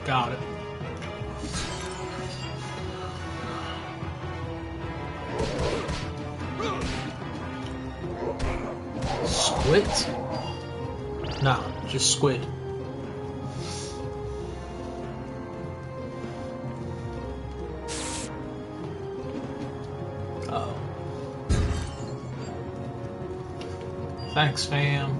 Got it. Squid? Nah, just squid. Uh-oh. Thanks, fam.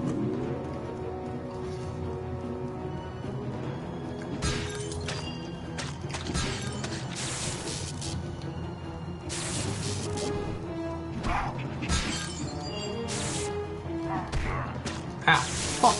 Ah, fuck.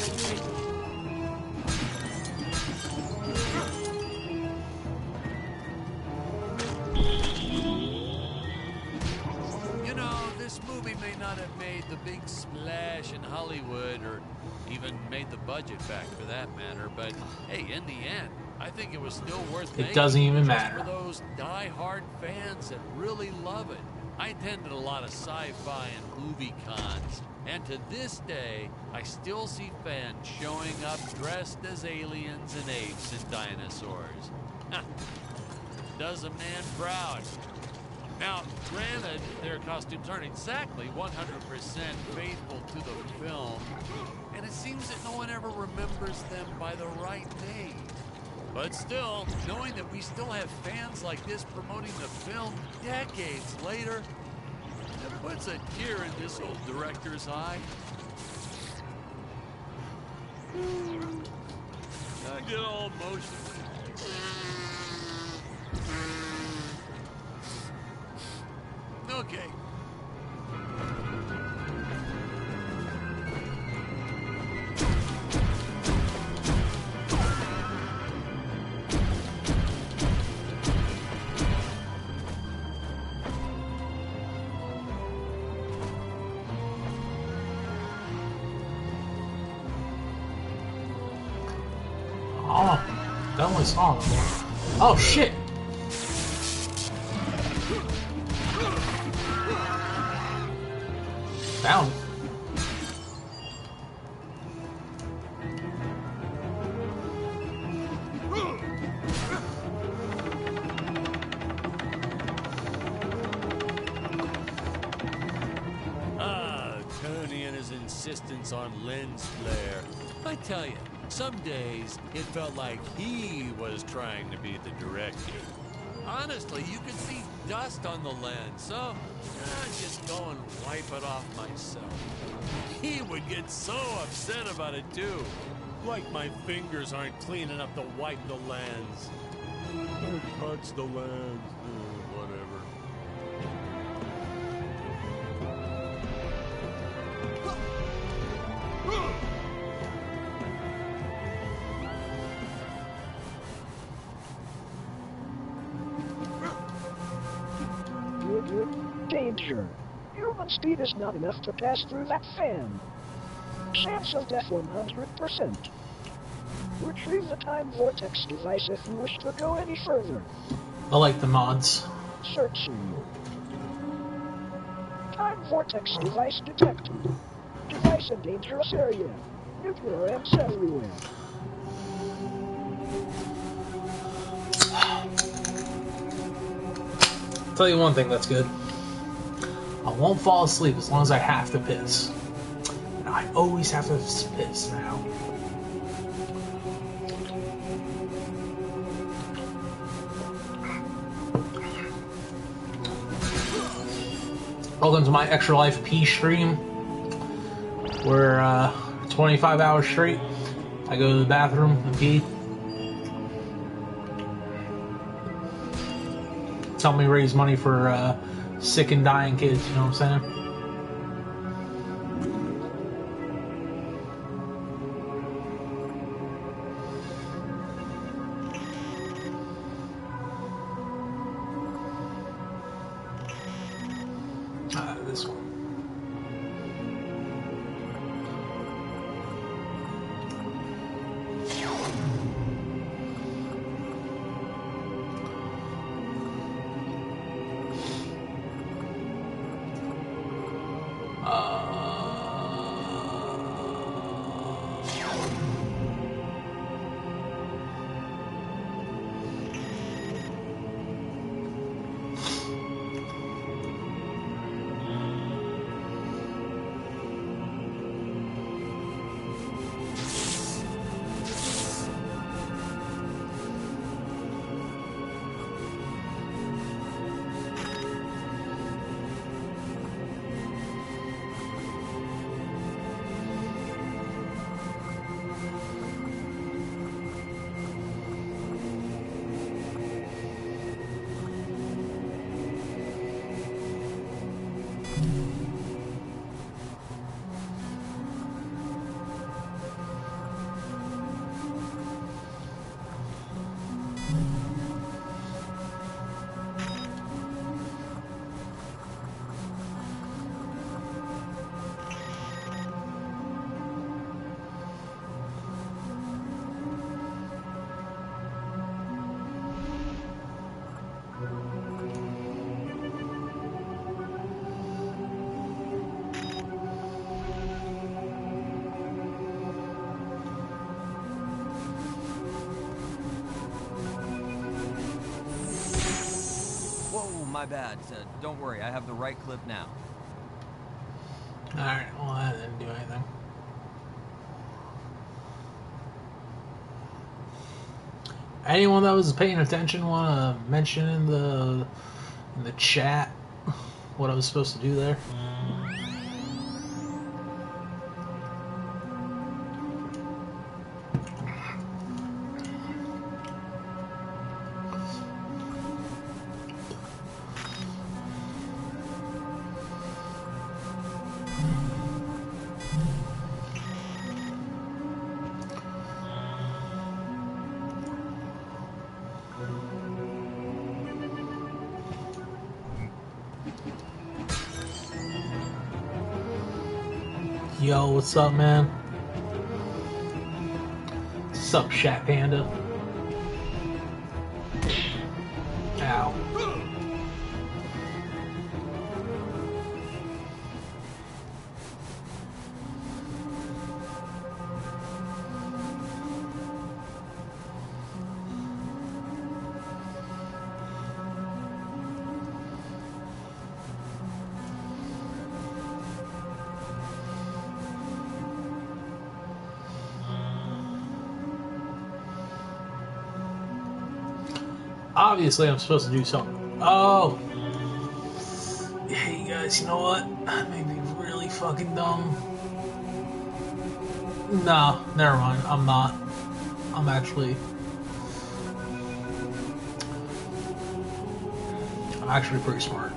You know, this movie may not have made the big splash in Hollywood or even made the budget back for that matter, but hey, in the end, I think it was still worth making. It doesn't even just matter. for those die-hard fans that really love it. I attended a lot of sci-fi and movie cons, and to this day, I still see fans showing up dressed as aliens and apes and dinosaurs. Does a man proud. Now, granted, their costumes aren't exactly 100% faithful to the film, and it seems that no one ever remembers them by the right name. But still, knowing that we still have fans like this promoting the film decades later, it puts a tear in this old director's eye. I get all emotional. Okay. I only saw him. Oh shit! Found it. Tony and his insistence on lens flare. I tell you, some days it felt like he was trying to be the director. Honestly, you could see dust on the lens, so I'd just go and wipe it off myself. He would get so upset about it too. Like my fingers aren't clean enough to wipe the lens. Don't touch the lens. Whatever. Danger. Human speed is not enough to pass through that fan. Chance of death 100%. Retrieve the time vortex device if you wish to go any further. I like the mods. Searching. Time vortex device detected. Device in dangerous area. Nuclear amps everywhere. I'll tell you one thing that's good. I won't fall asleep as long as I have to piss. And I always have to piss now. Welcome to my Extra Life pee stream. We're 25 hours straight. I go to the bathroom and pee. It's helped me raise money for sick and dying kids, you know what I'm saying? This one. My bad. Don't worry, I have the right clip now. Alright, well that didn't do anything. Anyone that was paying attention want to mention in the chat what I was supposed to do there? Yo, what's up, man? What's up, Shat Panda? Obviously, I'm supposed to do something. Oh! Hey guys, you know what? I may be really fucking dumb. Nah, never mind. I'm not. I'm actually pretty smart.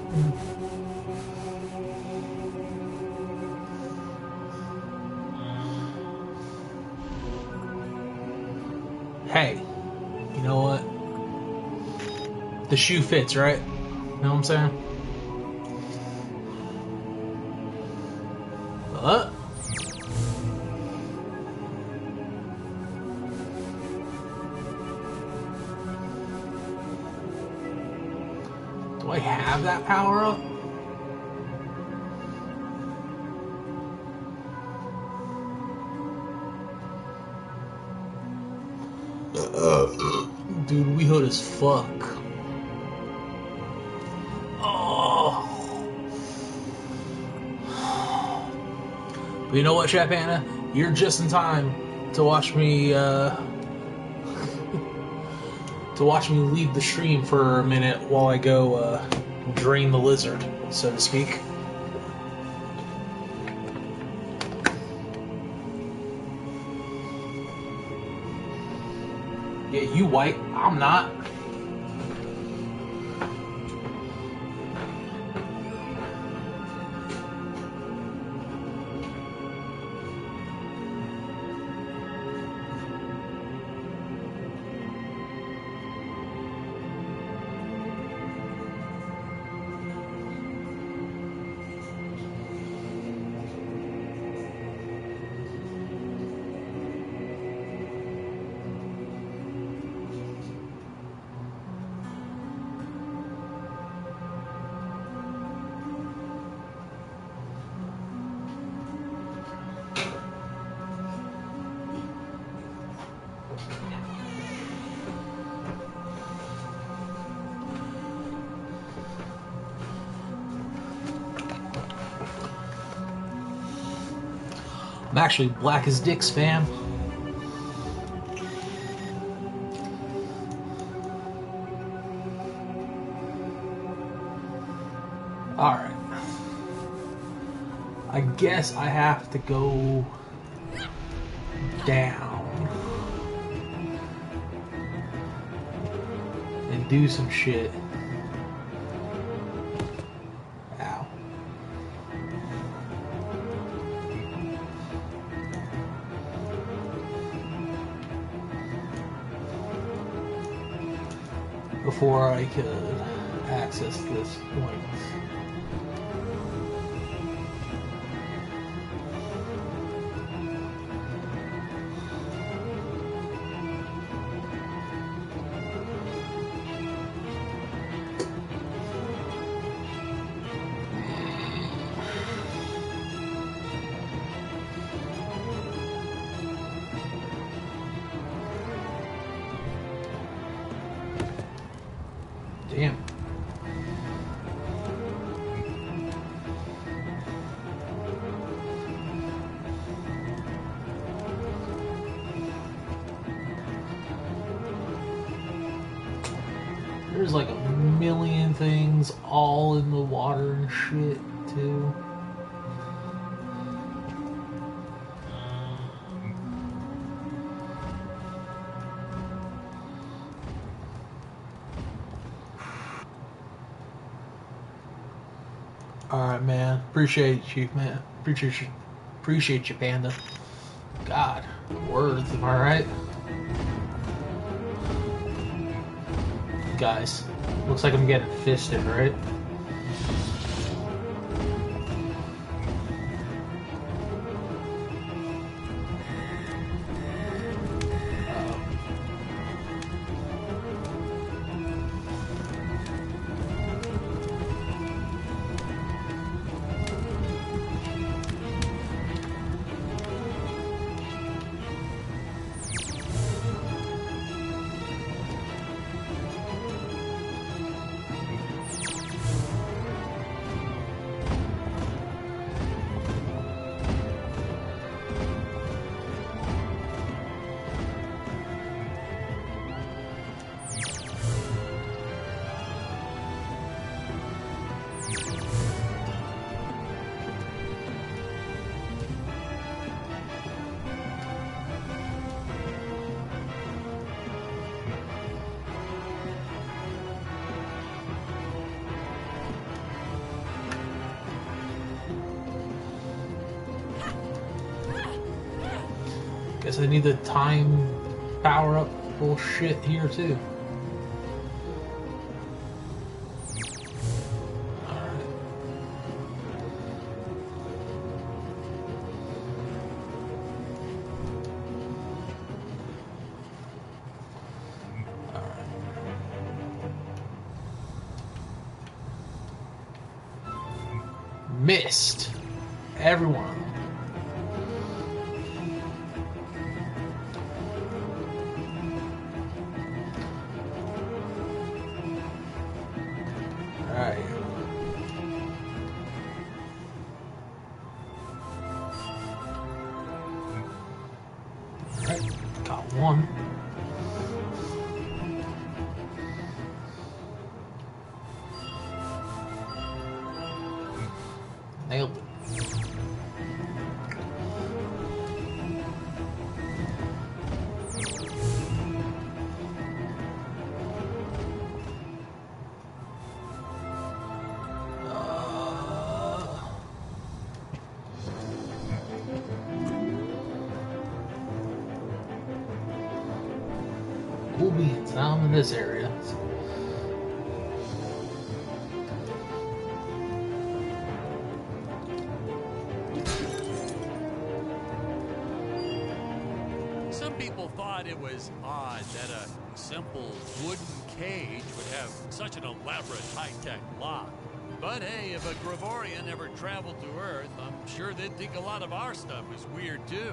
Hey, you know what? The shoe fits, right? You know what I'm saying? What? Do I have that power up? Dude, we hood as fuck. Oh. But you know what, Chef Anna? You're just in time to watch me leave the stream for a minute while I go drain the lizard, so to speak. Yeah, you white. I'm not. I'm actually Black as Dicks fan. Alright. I guess I have to go down and do some shit. Ow. Before I could access this point. Damn. There's like a million things all in the water and shit, too. Alright, man. Appreciate you, man. Appreciate you, Panda. God, words, am I right? Guys, looks like I'm getting fisted, right? guess I need the time power up bullshit here too. Alright. Alright. Missed. Every one of them. Alright. Alright, got one. Nailed it. Cool beans. Now I'm in this area. Some people thought it was odd that a simple wooden cage would have such an elaborate high-tech lock. But hey, if a Gravorian ever traveled to Earth, I'm sure they'd think a lot of our stuff is weird too.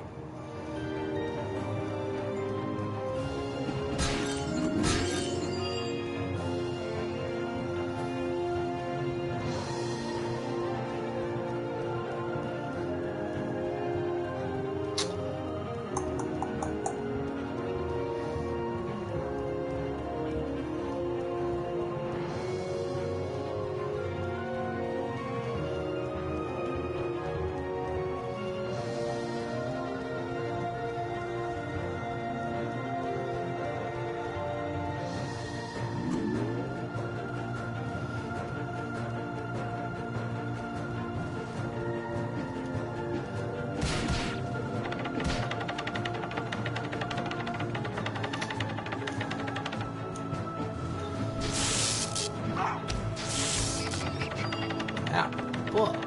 Ah, fuck.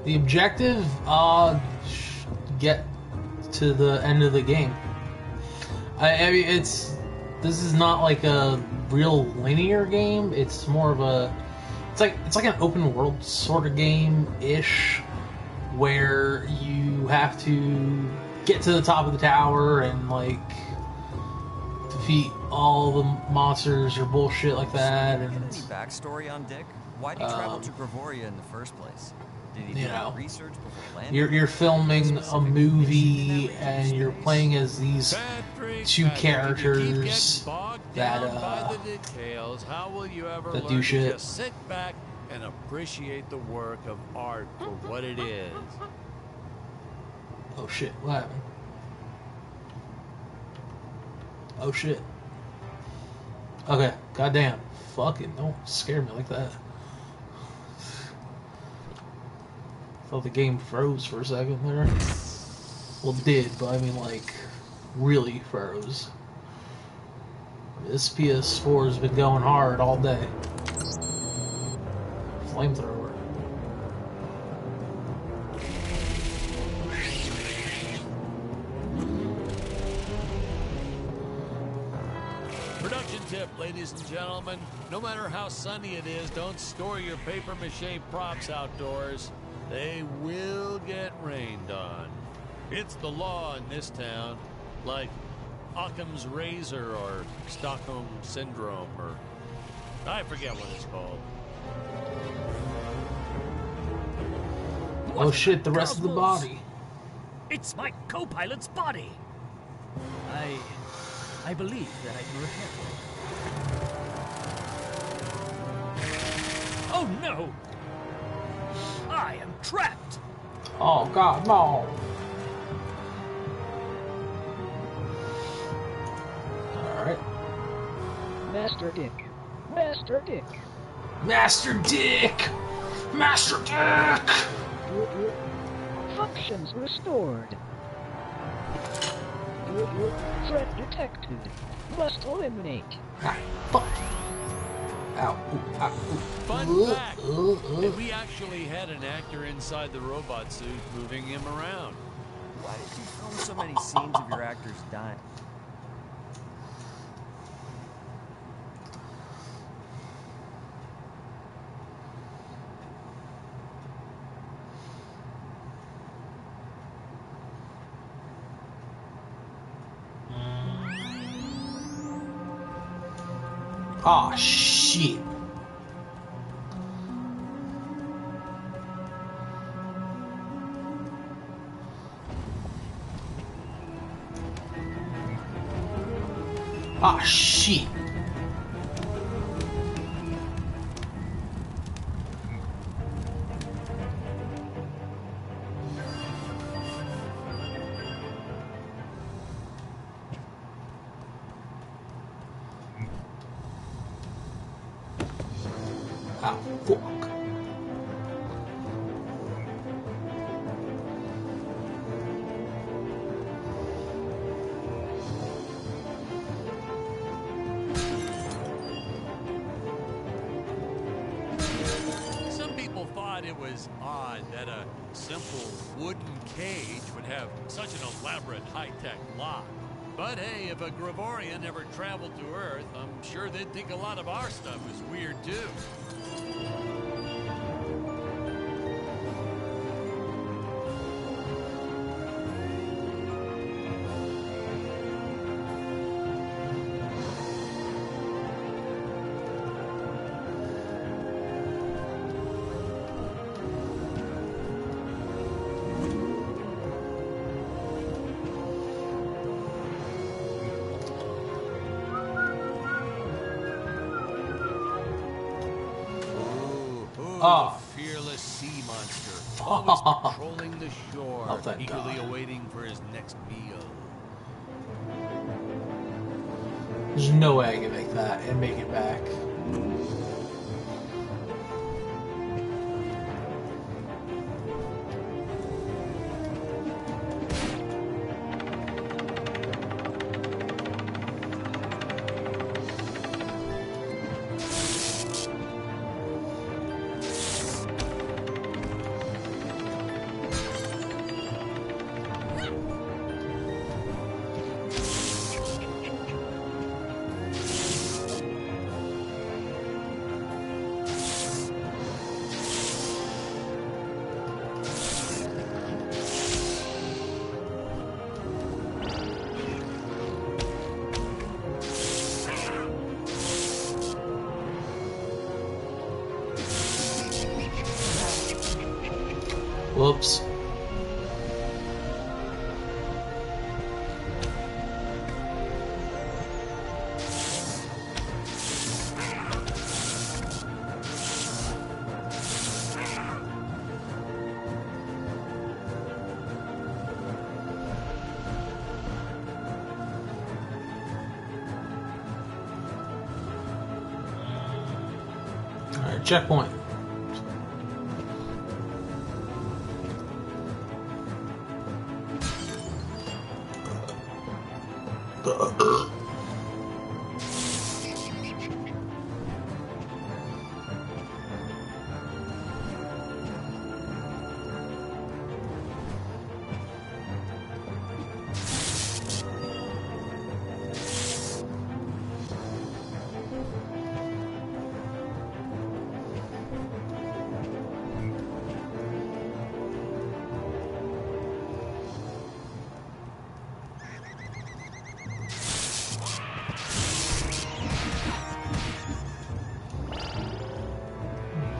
The objective, get to the end of the game. I mean, this is not like a real linear game. It's more of it's like an open world sort of game-ish, where you have to get to the top of the tower and like defeat all the monsters or bullshit like that. And any backstory on Dick? Why did he travel to Gravoria in the first place? Did he do any research before landing? You're filming a movie and you're playing as these two characters that that do shit. Just sit back and appreciate the work of art for what it is. Oh shit! What happened? Oh shit! Okay, goddamn! Fucking don't scare me like that. Thought the game froze for a second there. Well, it did, but I mean, like, really froze. This PS4 has been going hard all day. Flamethrower. Production tip, ladies and gentlemen. No matter how sunny it is, don't store your paper mache props outdoors. They will get rained on. It's the law in this town, like Occam's razor or Stockholm syndrome, or I forget what it's called. Oh shit, the rest of the body. It's my co-pilot's body. I believe that I can repair it. Oh no! I am trapped! Oh god, no! Alright. Master Dick. Master Dick. Master Dick! Master Dick! Functions restored. Threat detected. Must eliminate. Ah, fuck. Ow. Ooh, ow, ooh. Fun fact, that we actually had an actor inside the robot suit moving him around. Why did you film so many scenes of your actors dying? Ah, shit. Ah, shit. Ah, fuck. Some people thought it was odd that a simple wooden cage would have such an elaborate high-tech lock. But hey, if a Gravorian ever traveled to Earth, I'm sure they'd think a lot of our stuff is weird too. Oh. The fearless sea monster, always patrolling the shore, Oh, thank eagerly God. awaiting for his next meal. There's no way I can make that and make it back. Whoops. Alright, checkpoint.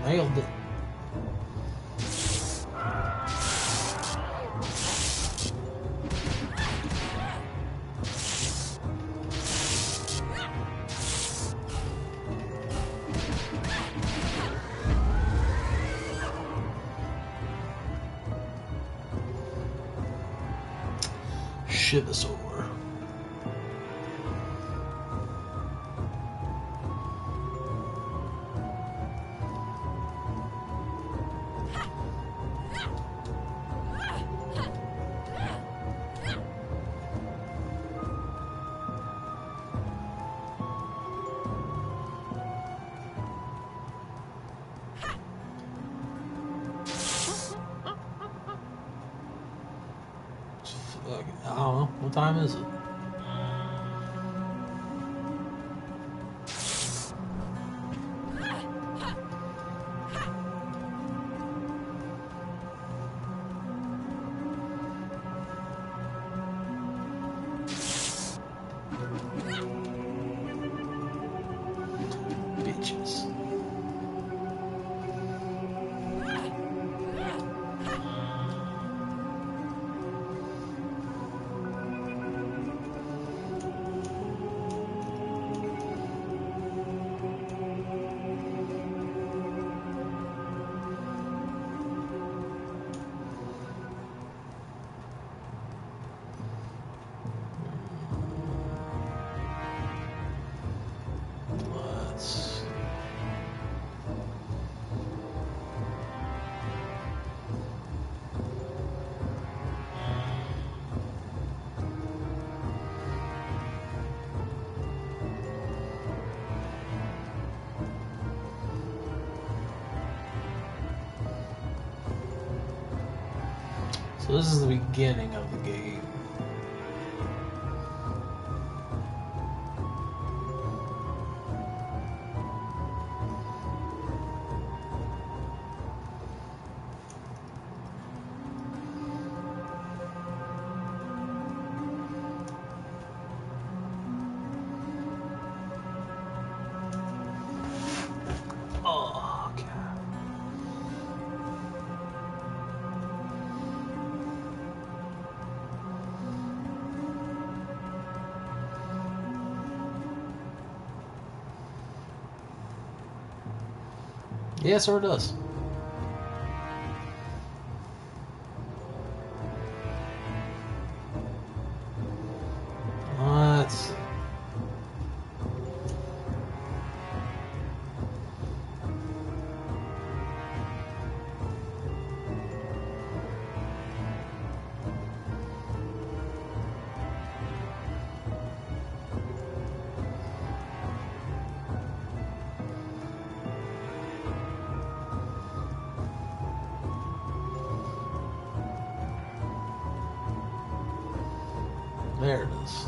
Nailed it. Shivasaur. I don't know. What time is it? Bitches. Let's... So this is the beginning of the game. Oh, okay. Yeah, sure it does. Let's see. There it is.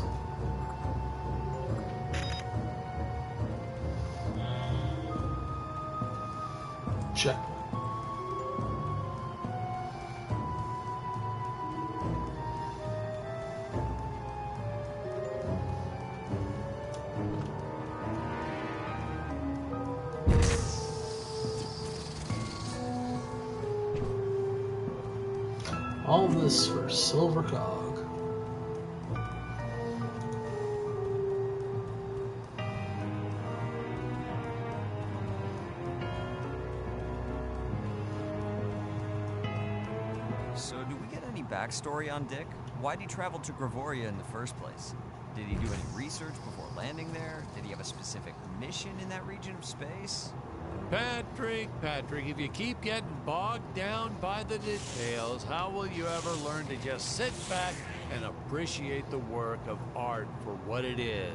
Check. All this for Silver Cog. So, do we get any backstory on Dick? Why'd he travel to Gravoria in the first place? Did he do any research before landing there? Did he have a specific mission in that region of space? Patrick, if you keep getting bogged down by the details, how will you ever learn to just sit back and appreciate the work of art for what it is?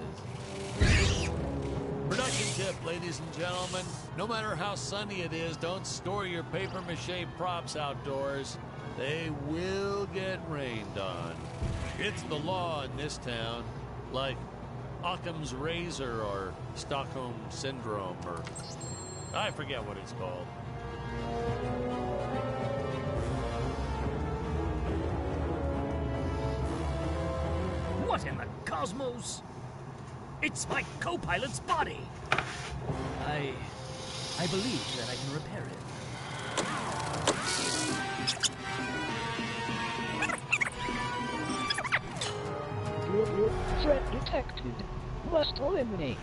Production tip, ladies and gentlemen. No matter how sunny it is, don't store your papier-mâché props outdoors. They will get rained on. It's the law in this town, like Occam's razor or Stockholm Syndrome, or I forget what it's called. What in the cosmos? It's my co-pilot's body! I I believe that I can repair it. Threat detected. Must eliminate.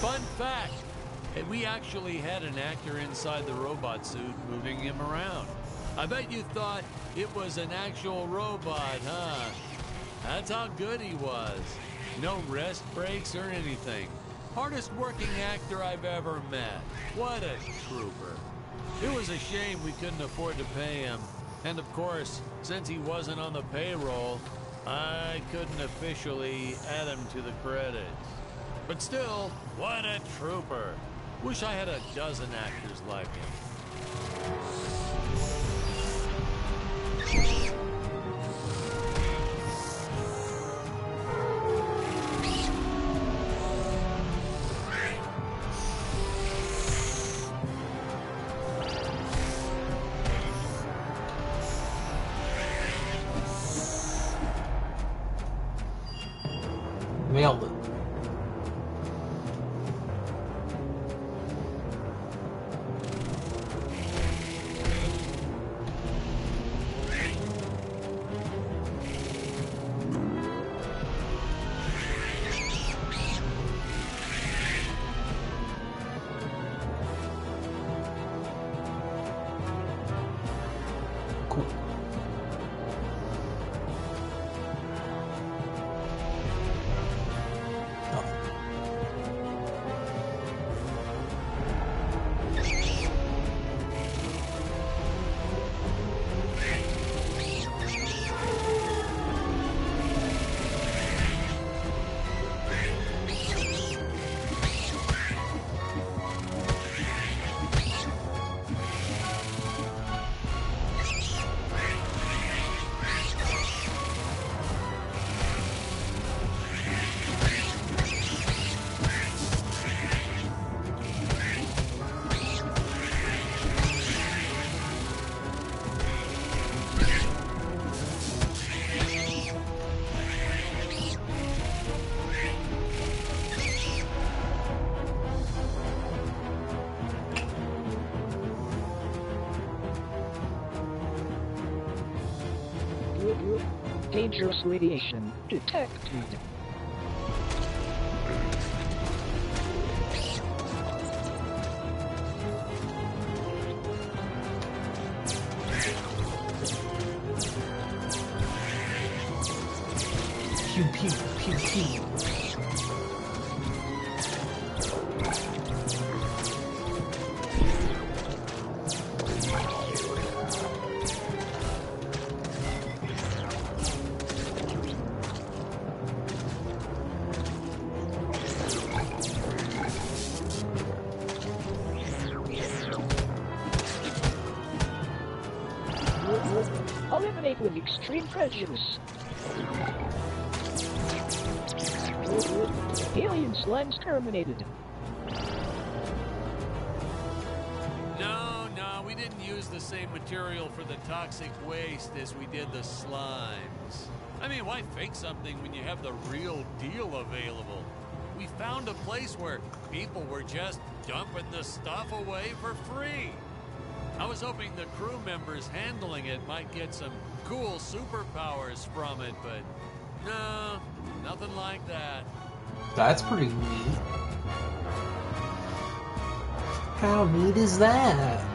Fun fact, we actually had an actor inside the robot suit moving him around. I bet you thought it was an actual robot, huh? That's how good he was. No rest breaks or anything. Hardest working actor I've ever met. What a trooper. It was a shame we couldn't afford to pay him. And of course, since he wasn't on the payroll, I couldn't officially add him to the credits. But still, what a trooper. Wish I had a dozen actors like him. Nailed it. Cool. Dangerous radiation detected. Pew pew pew pew. Eliminate with extreme prejudice. Alien slimes terminated. No, we didn't use the same material for the toxic waste as we did the slimes. I mean, why fake something when you have the real deal available? We found a place where people were just dumping the stuff away for free. I was hoping the crew members handling it might get some cool superpowers from it, but no, nothing like that. That's pretty neat. How neat is that?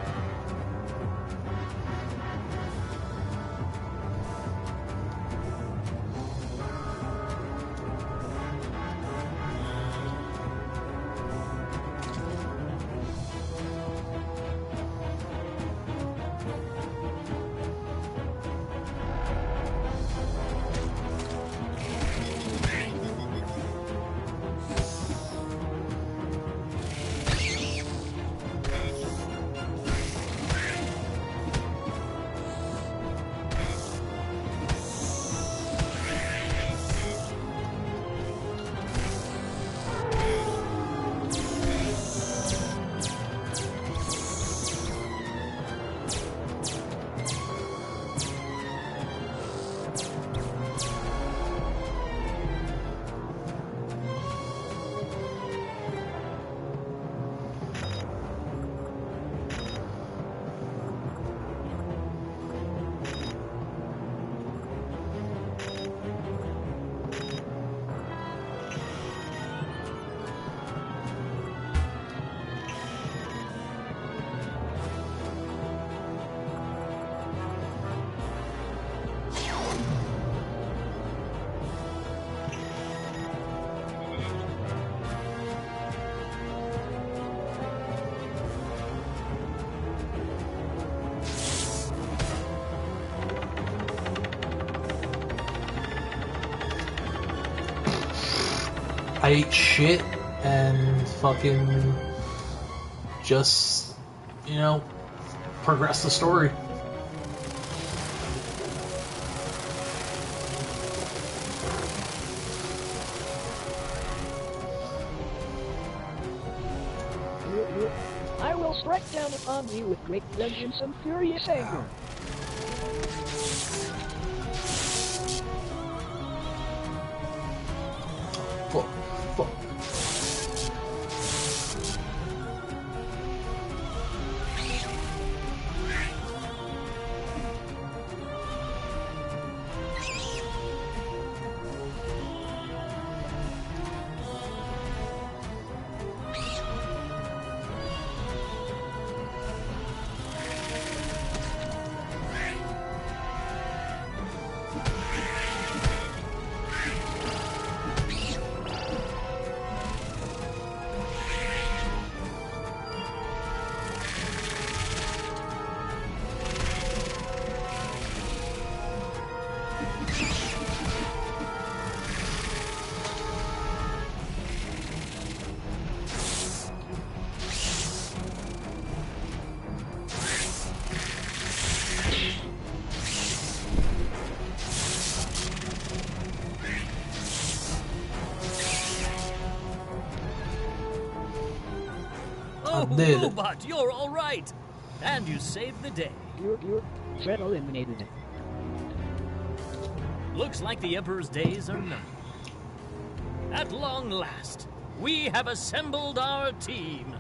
I ate shit and fucking just, progress the story. I will strike down upon thee with great vengeance and furious anger. Fuck, fuck. Oh, did. Robot, you're all right. And you saved the day. You're threat eliminated. Looks like the Emperor's days are numbered. At long last, we have assembled our team.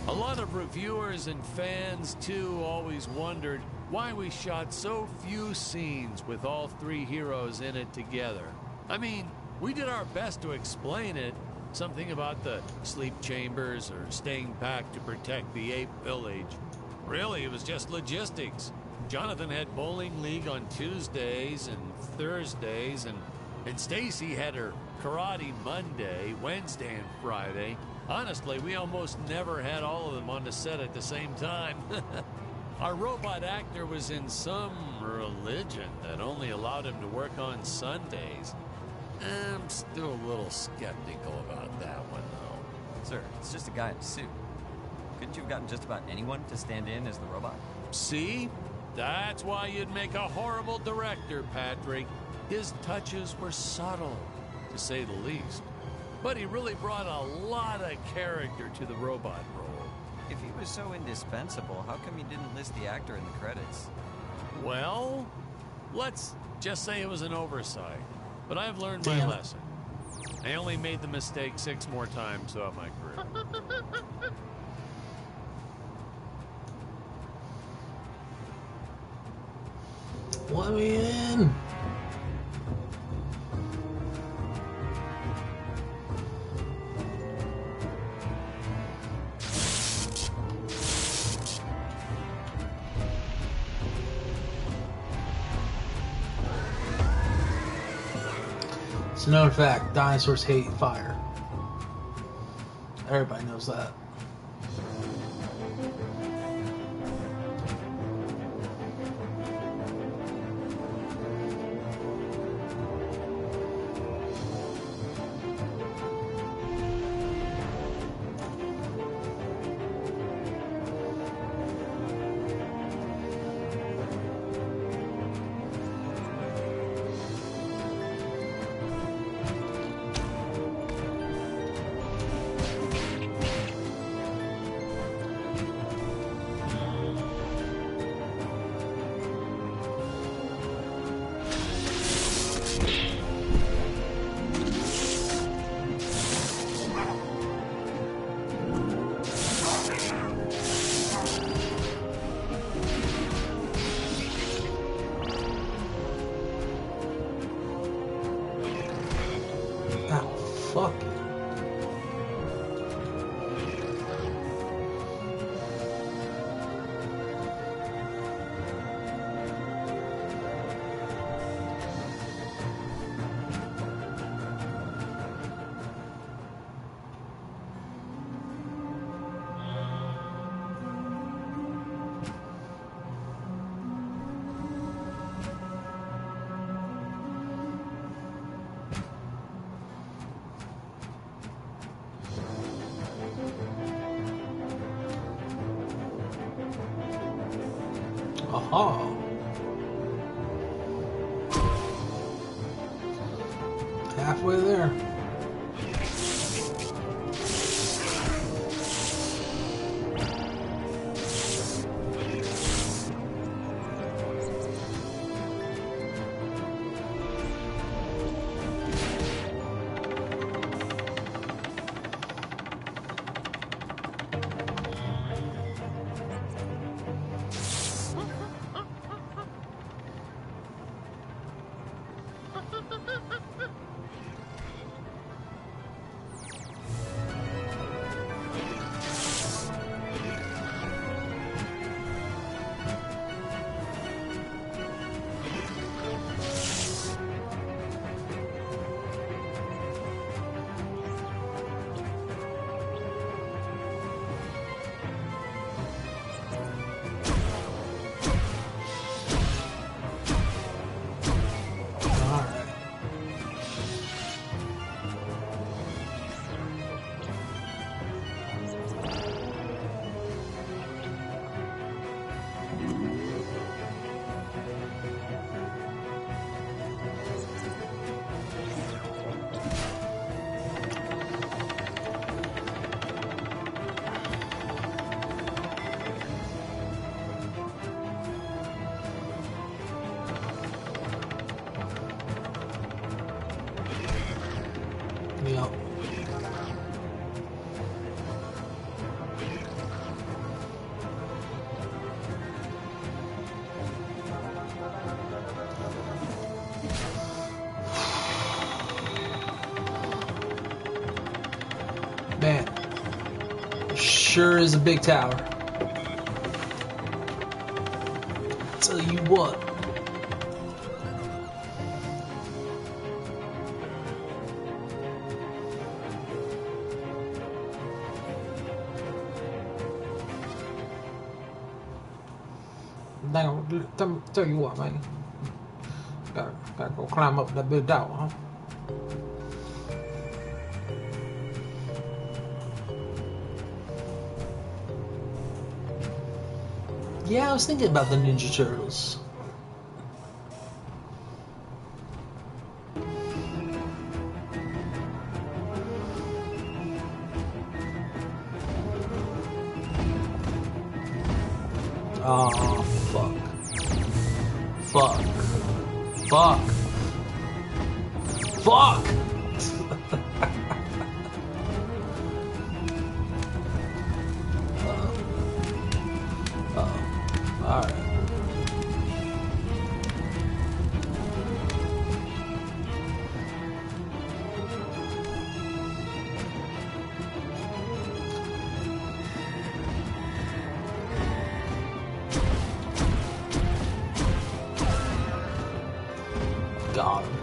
A lot of reviewers and fans, too, always wondered why we shot so few scenes with all three heroes in it together. I mean, we did our best to explain it. Something about the sleep chambers or staying back to protect the ape village. Really, it was just logistics. Jonathan had bowling league on Tuesdays and Thursdays, and Stacy had her karate Monday, Wednesday, and Friday. Honestly, we almost never had all of them on the set at the same time. Our robot actor was in some religion that only allowed him to work on Sundays. I'm still a little skeptical about that one, though. Sir, it's just a guy in a suit. Couldn't you have gotten just about anyone to stand in as the robot? See? That's why you'd make a horrible director, Patrick. His touches were subtle, to say the least. But he really brought a lot of character to the robot role. If he was so indispensable, how come you didn't list the actor in the credits? Well, let's just say it was an oversight. But I've learned my lesson. I only made the mistake 6 more times throughout my career. Let me in. It's a known fact, dinosaurs hate fire. Everybody knows that. Fuck. Oh. Halfway there. Yep. Man, sure is a big tower. Tell you what. Tell you what, man. Gotta go climb up that big tower, huh? Yeah, I was thinking about the Ninja Turtles. Oh, fuck. Fuck. Fuck. Fuck! Alright. Got him.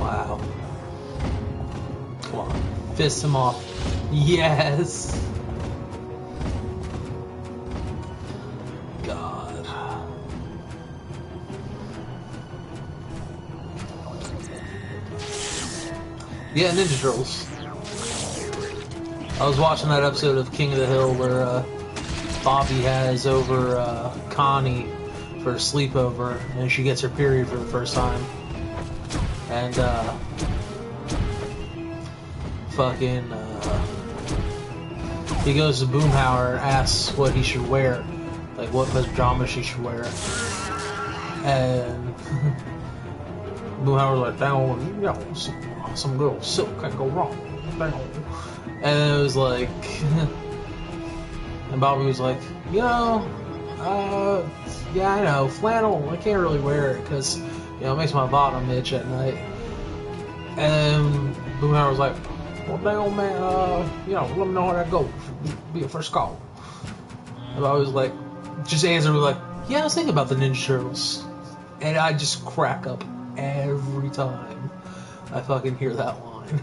Wow. Come on. Fist him off. Yes! God. Yeah, Ninja Turtles. I was watching that episode of King of the Hill where Bobby has over Connie for a sleepover, and she gets her period for the first time. And fucking he goes to Boomhauer and asks what he should wear, like what pajamas she should wear, and Boomhauer's like, "Dang, you know, some good old silk can't go wrong." And it was like, and Bobby was like, "You know, yeah, I know, flannel. I can't really wear it because, you know, it makes my bottom itch at night." And Boomhauer was like, Well, damn, man, let me know how that goes. Be a first call. And I was like, just answer like, yeah, I was thinking about the Ninja Turtles. And I just crack up every time I fucking hear that line.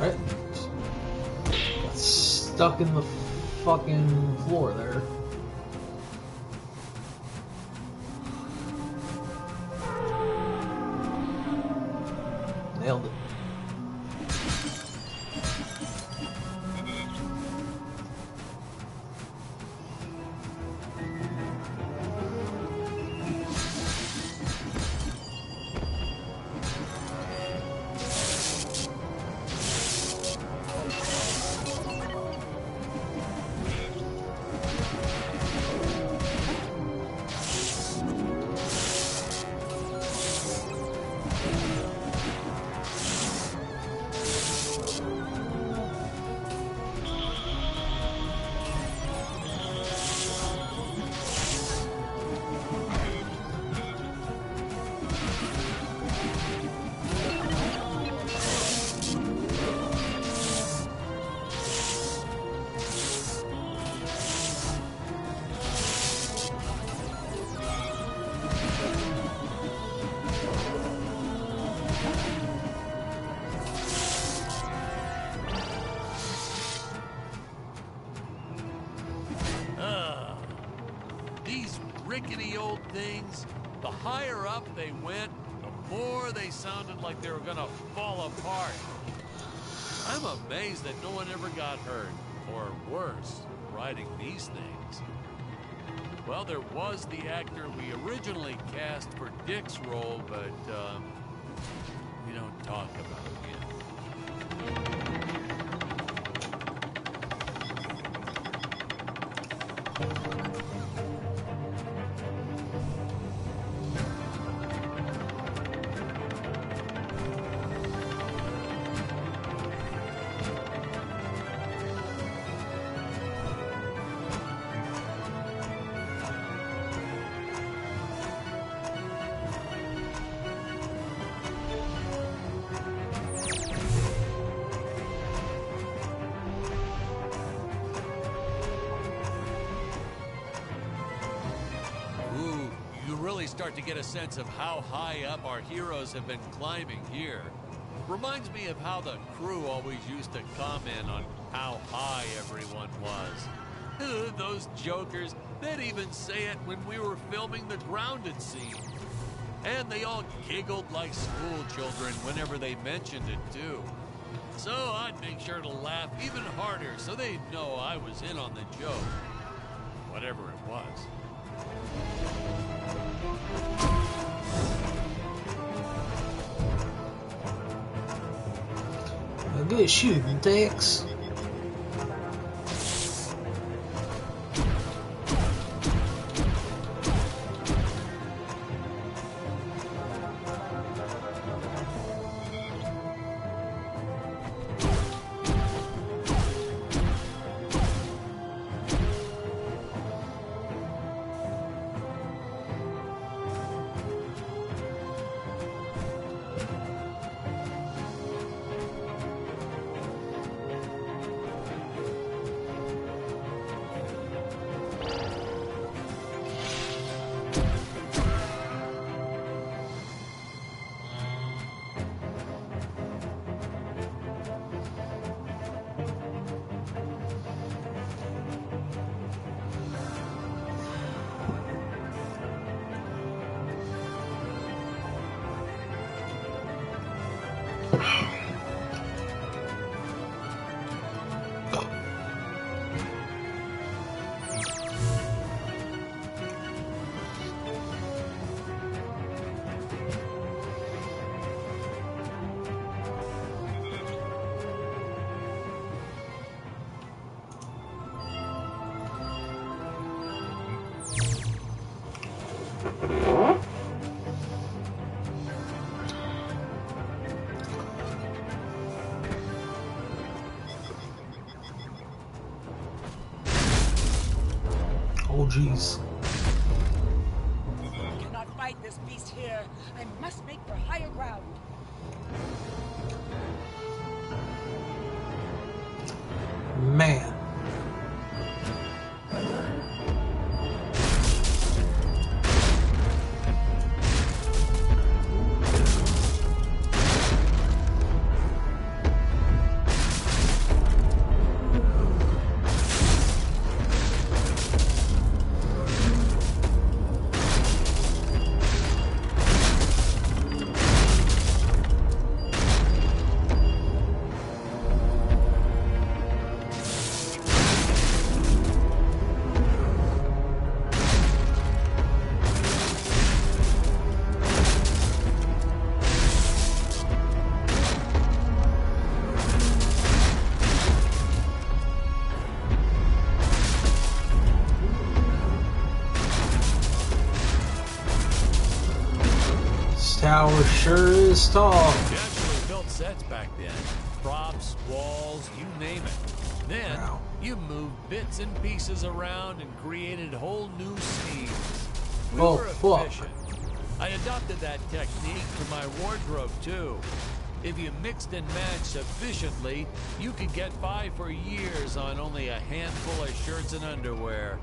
Alright. Got stuck in the fucking floor there. Nailed it. These rickety old things, the higher up they went, the more they sounded like they were gonna fall apart. I'm amazed that no one ever got hurt, or worse, riding these things. Well, there was the actor we originally cast for Dick's role, but we don't talk about him. Start to get a sense of how high up our heroes have been climbing here. Reminds me of how the crew always used to comment on how high everyone was. Those jokers, they'd even say it when we were filming the grounded scene. And they all giggled like school children whenever they mentioned it too. So I'd make sure to laugh even harder so they'd know I was in on the joke. Whatever it was. Good shooting, Tex. Oh, jeez. I cannot fight this beast here. I must make for higher ground. Man. Tower sure is tall. You actually built sets back then. Props, walls, you name it. Then, Wow. you moved bits and pieces around and created whole new scenes. We Oh, were fuck. efficient. I adopted that technique to my wardrobe, too. If you mixed and matched sufficiently, you could get by for years on only a handful of shirts and underwear.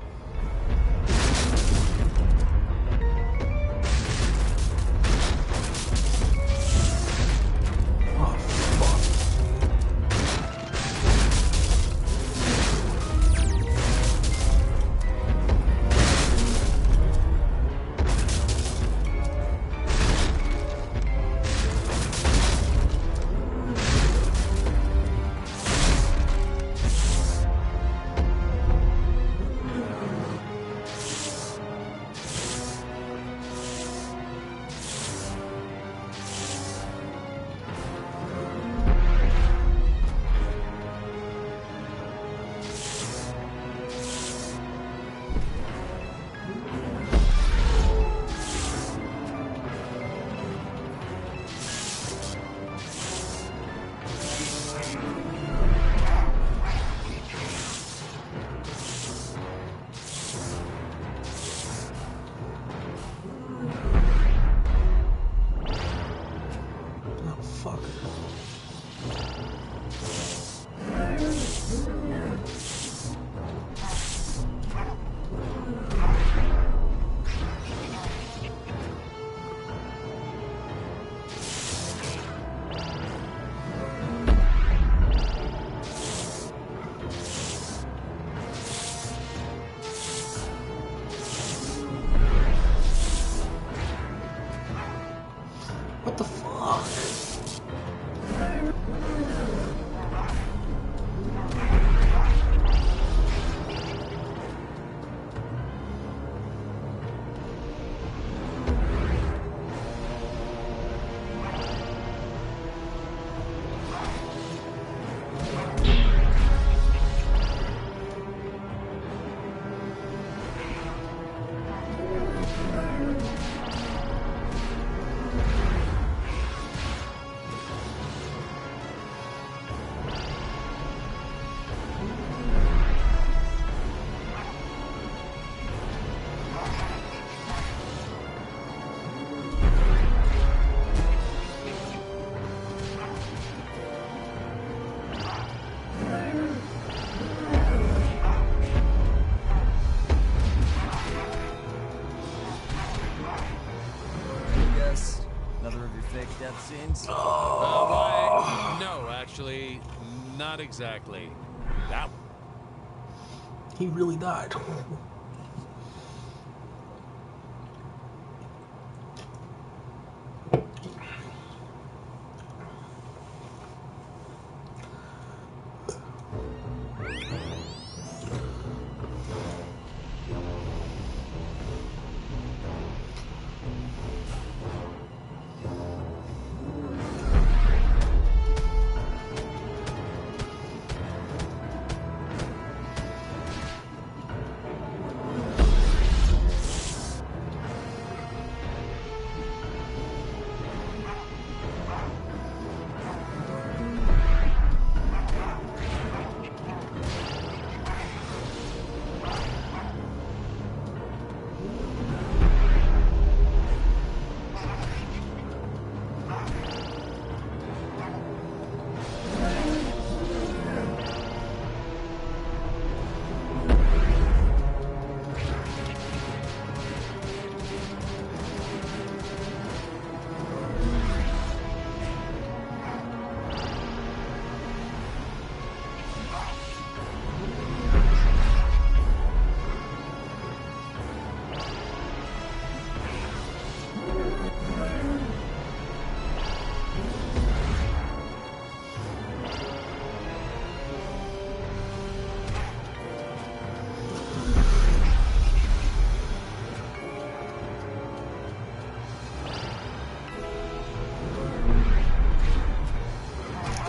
Oh, fuck. Oh, fuck. What the fuck? Yes. Another of your fake death scenes? Why? No, actually, not exactly. That He really died.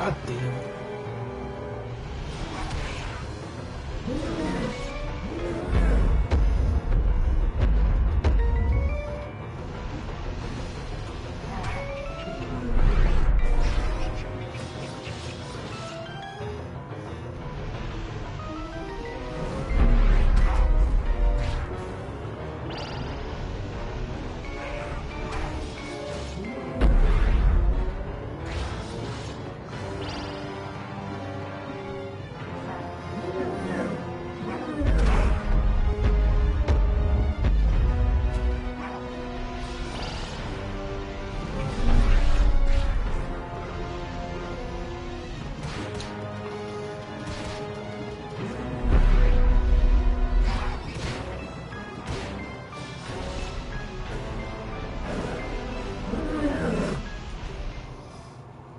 God damn.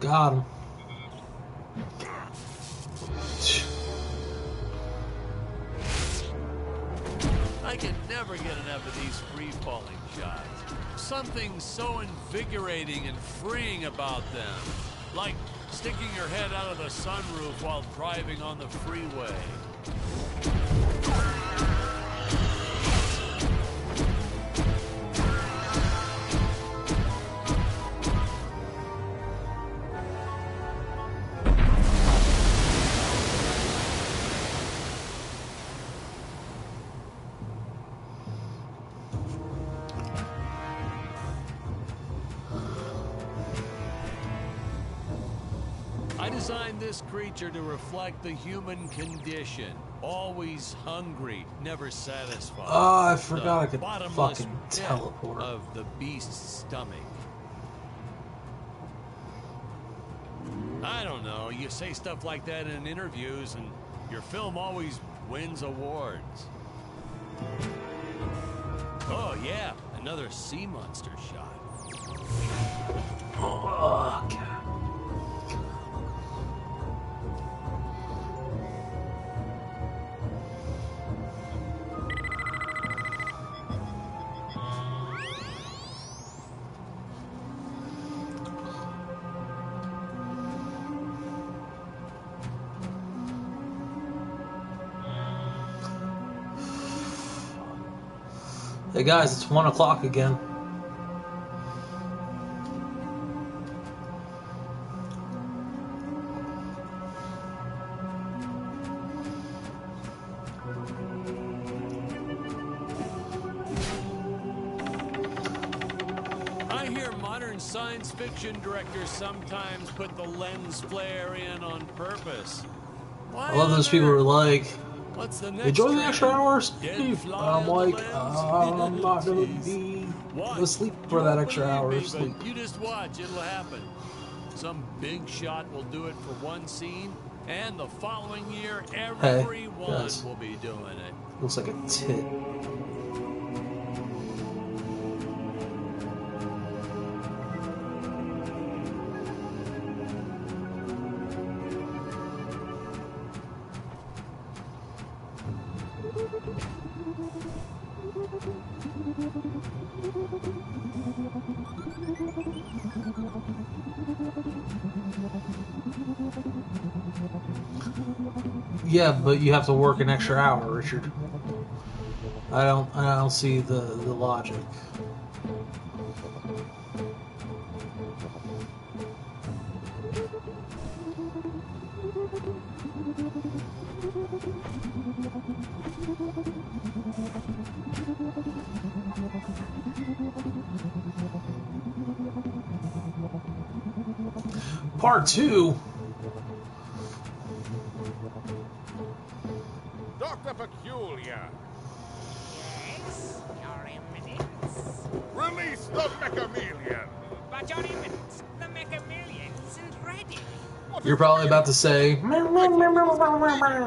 Got him. I can never get enough of these free-falling shots. Something so invigorating and freeing about them. Like sticking your head out of the sunroof while driving on the freeway. I designed this creature to reflect the human condition. Always hungry, never satisfied. Oh, I forgot I could bottomless fucking pit teleport. of the beast's stomach. I don't know. You say stuff like that in interviews, and your film always wins awards. Oh yeah, another sea monster shot. Oh, God. Hey guys, it's 1 o'clock again. I hear modern science fiction directors sometimes put the lens flare in on purpose. Why I love those on people who are earth? like, What's the next enjoy the trend? extra hours. Dead And fly I'm on like, the lens? I'm not gonna Jeez. be Watch. asleep for You that won't extra believe hour me, of sleep. but you just watch, it'll happen. Some big shot will do it for one scene, and the following year, everyone guys. will be doing it. Looks like a tit. Yeah, but you have to work an extra hour, Richard. I don't see the logic. Part 2. Dr. Peculiar, Yes, Your Eminence. release the Mechamelion. But Your Eminence, the Mechamelion isn't ready. What You're is probably the about to say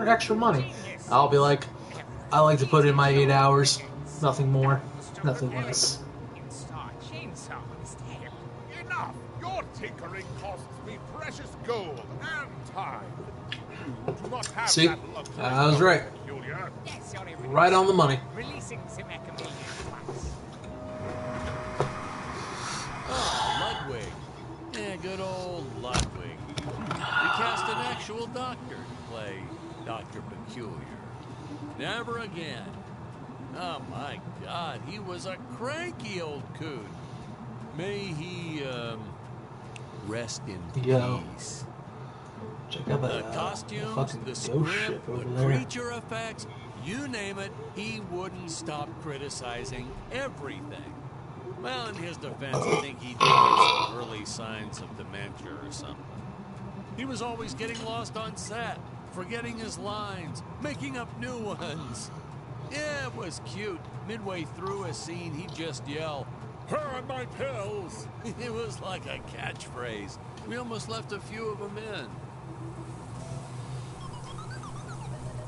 extra money. I'll be like, I like to put in my 8 hours, nothing more, nothing less. Install chainsaw instead. Enough! Your tinkering costs me precious gold and time. You do not have See? that luxury, I was Dr. right. Peculiar. Yes, Your Eminence. Right on the money. Releasing the Mechamelion twice. Oh, Ludwig. Yeah, good old Ludwig. We actual doctor to play Dr. Peculiar. Never again. Oh my God, he was a cranky old coot. May he, rest in peace. Check out The that costumes, fucking the ghost script, ship the over there. creature effects, you name it, he wouldn't stop criticizing everything. Well, in his defense, I think he did have some early signs of dementia or something. He was always getting lost on set, forgetting his lines, making up new ones. Yeah, it was cute. Midway through a scene, he'd just yell, "Where are my pills?" It was like a catchphrase. We almost left a few of them in.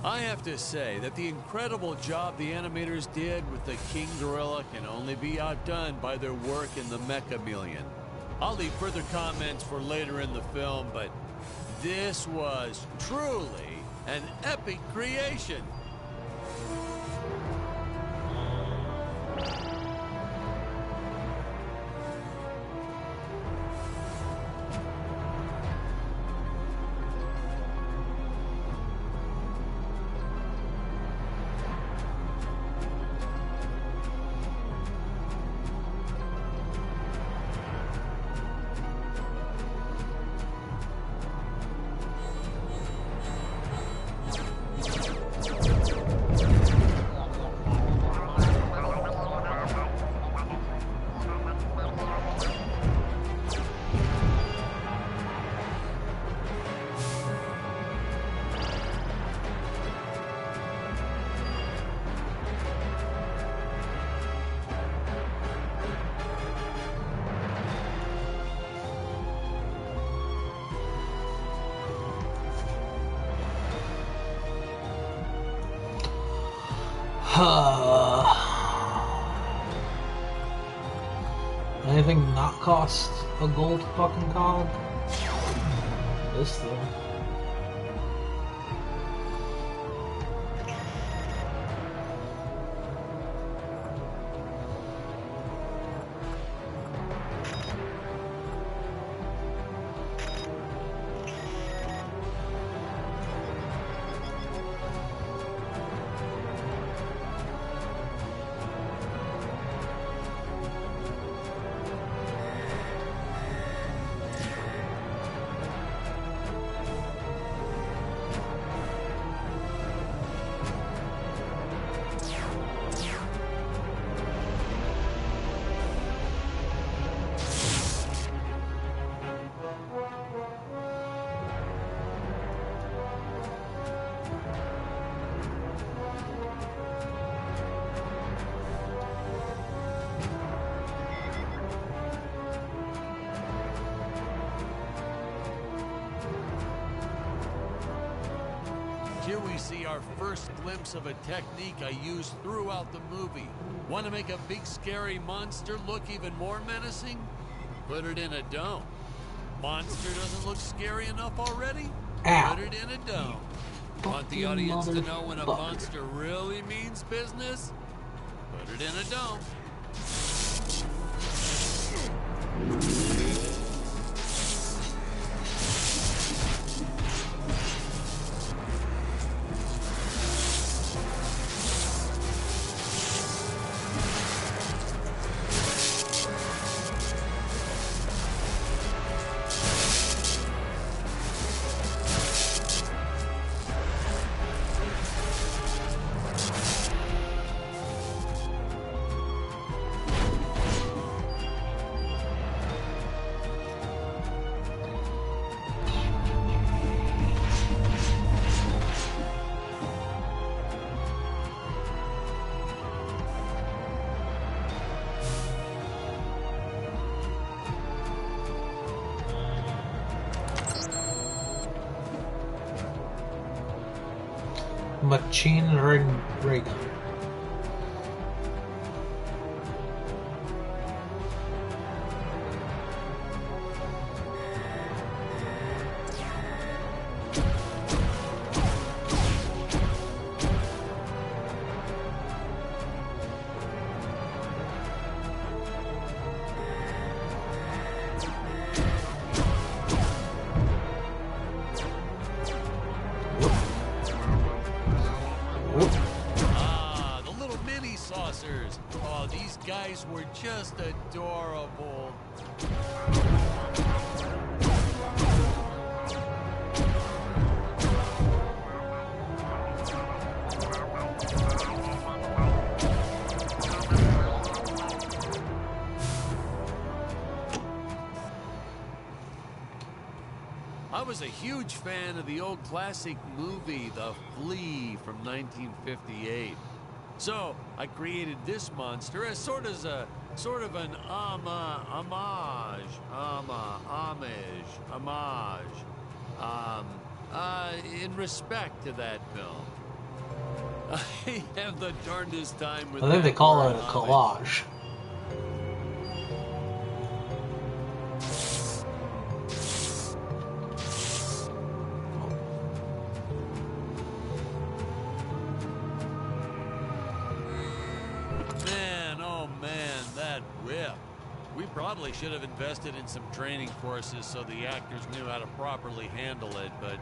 I have to say that the incredible job the animators did with the King Gorilla can only be outdone by their work in the Mechameleon. I'll leave further comments for later in the film, but this was truly an epic creation. Anything not cost a gold fucking cog? This though. Here we see our first glimpse of a technique I used throughout the movie. Want to make a big scary monster look even more menacing? Put it in a dome. Monster doesn't look scary enough already? Ow. Put it in a dome. Want the audience to know when a monster really means business? Put it in a dome. Machine ray gun. adorable. I was a huge fan of the old classic movie, The Flea from 1958. So I created this monster as sort of an homage, in respect to that film. I have the darndest time with I think that they call word it a homage. collage. Man, oh man, that whip. We probably should have invested in some training courses so the actors knew how to properly handle it, but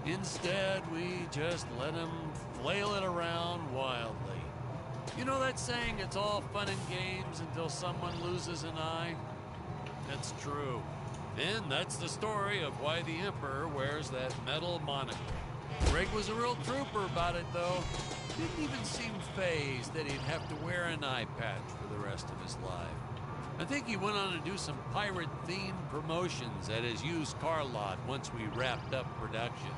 instead we just let them flail it around wildly. You know that saying, it's all fun and games until someone loses an eye? That's true. And that's the story of why the Emperor wears that metal monocle. Greg was a real trooper about it, though. Didn't even seem fazed that he'd have to wear an eye patch for the rest of his life. I think he went on to do some pirate-themed promotions at his used car lot once we wrapped up production.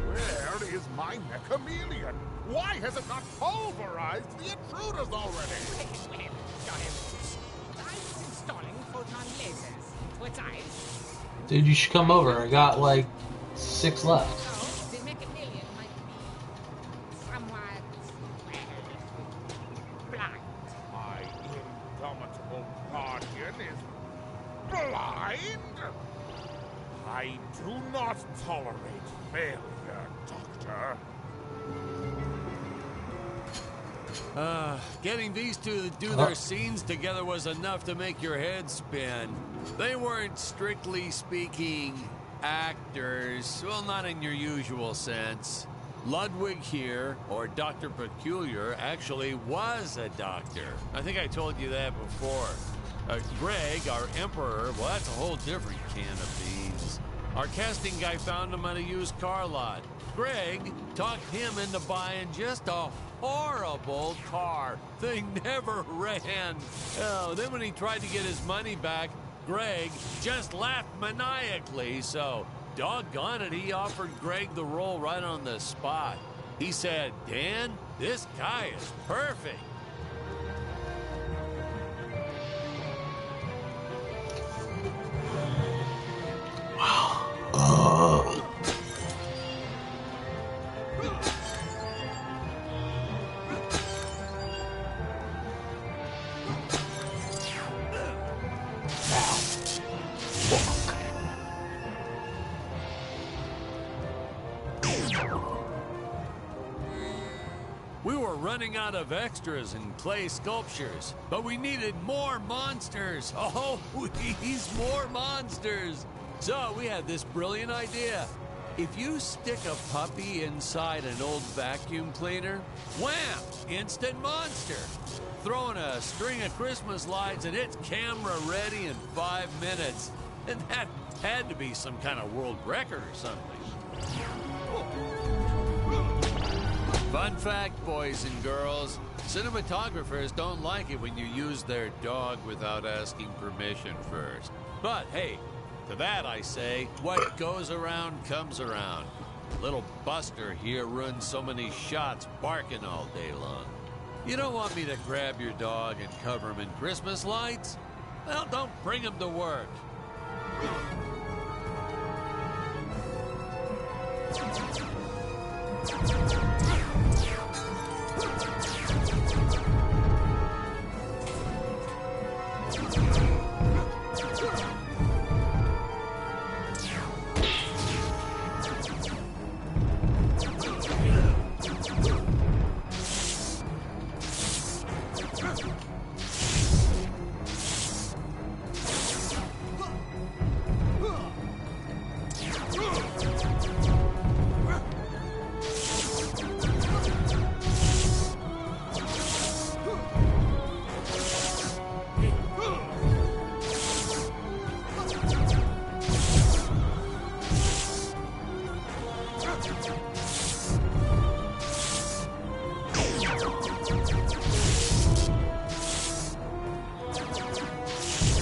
Where is my Mechameleon? Why has it not pulverized the intruders already? I'm installing photon lasers. What's eyes? Dude, you should come over. I got like 6 left. So, the Mechameleon might be somewhat, well, blind. My indomitable guardian is blind? I do not tolerate failure, Doctor. Getting these two to do their scenes together was enough to make your head spin. They weren't, strictly speaking, actors. Well, not in your usual sense. Ludwig here, or Dr. Peculiar, actually was a doctor. I think I told you that before. Greg, our Emperor, well, that's a whole different can of beans. Our casting guy found him at a used car lot. Greg talked him into buying just a horrible car. Thing never ran. Oh, then when he tried to get his money back, Greg just laughed maniacally. So, doggone it, he offered Greg the role right on the spot. He said, Dan, this guy is perfect. We were running out of extras and clay sculptures, but we needed more monsters. Oh, please, more monsters. So we had this brilliant idea. If you stick a puppy inside an old vacuum cleaner, wham, instant monster. Throwing a string of Christmas lights and it's camera ready in 5 minutes. And that had to be some kind of world record or something. Fun fact, boys and girls, cinematographers don't like it when you use their dog without asking permission first. But hey, to that I say, what goes around comes around. Little Buster here runs so many shots barking all day long. You don't want me to grab your dog and cover him in Christmas lights? Well, don't bring him to work.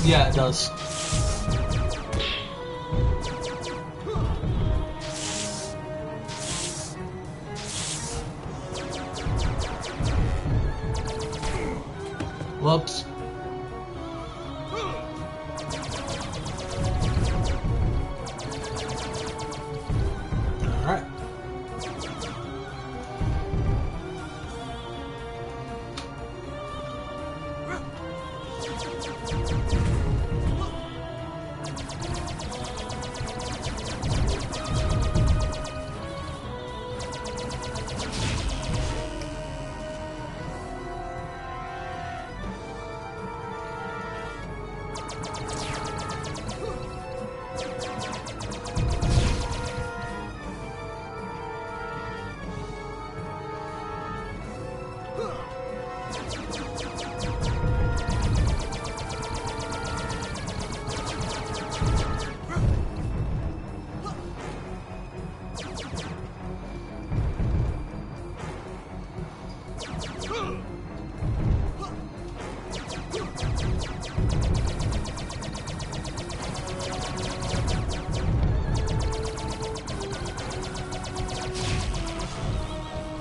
Yeah, it does. Whoops. Alright.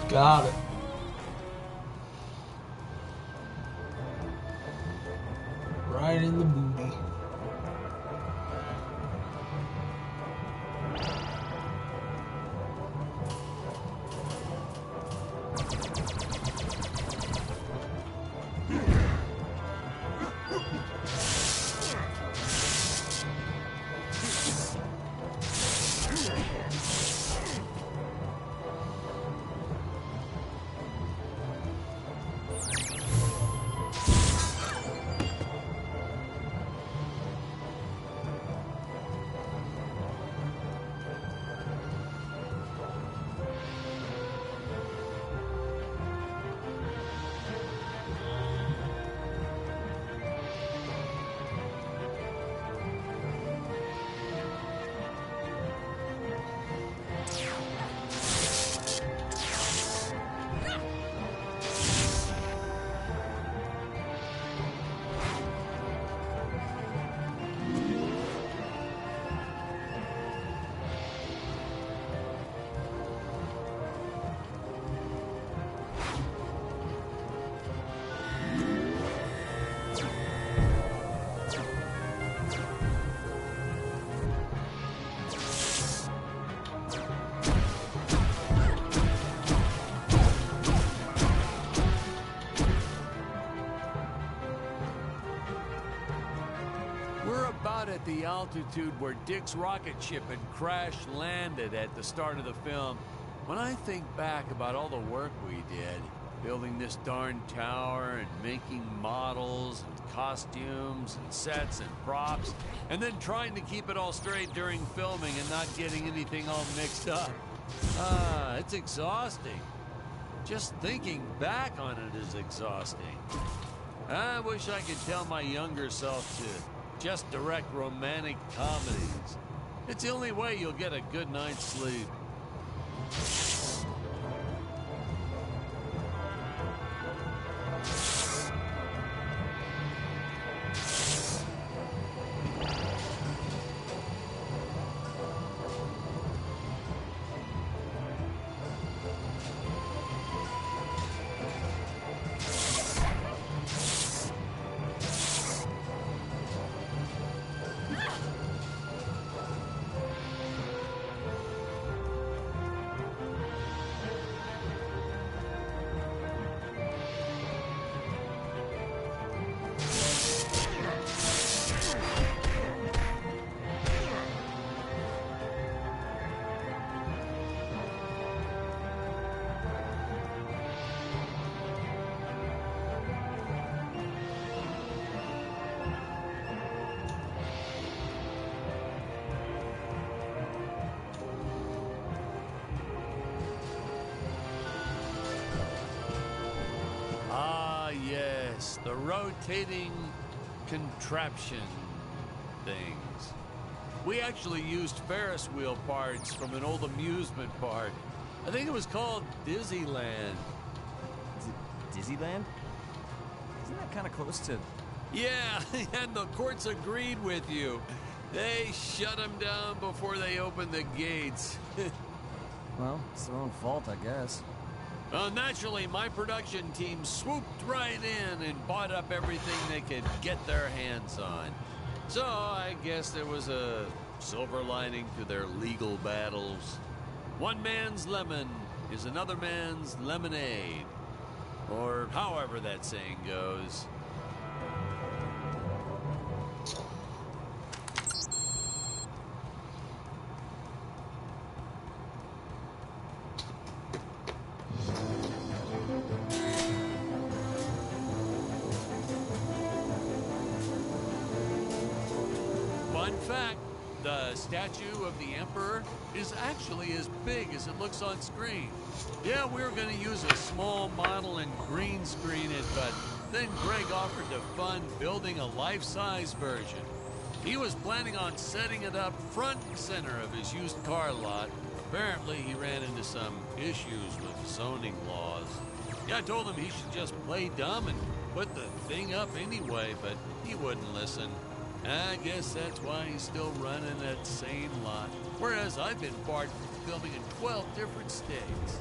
Got it. Right in the booty. At the altitude where Dick's rocket ship had crash landed at the start of the film. When I think back about all the work we did, building this darn tower and making models and costumes and sets and props, and then trying to keep it all straight during filming and not getting anything all mixed up. It's exhausting. Just thinking back on it is exhausting. I wish I could tell my younger self to just direct romantic comedies. It's the only way you'll get a good night's sleep. Yes, the rotating contraption things. We actually used Ferris wheel parts from an old amusement park. I think it was called Disneyland. Disneyland? Isn't that kind of close to... Yeah, and the courts agreed with you. They shut them down before they opened the gates. Well, it's their own fault, I guess. Well, naturally, my production team swooped right in and bought up everything they could get their hands on. So I guess there was a silver lining to their legal battles. One man's lemon is another man's lemonade. Or however that saying goes. Fun fact, the statue of the Emperor is actually as big as it looks on screen. Yeah, we were going to use a small model and green screen it, but then Greg offered to fund building a life-size version. He was planning on setting it up front and center of his used car lot. Apparently, he ran into some issues with zoning laws. Yeah, I told him he should just play dumb and put the thing up anyway, but he wouldn't listen. I guess that's why he's still running that same lot. Whereas I've been barred from filming in 12 different states.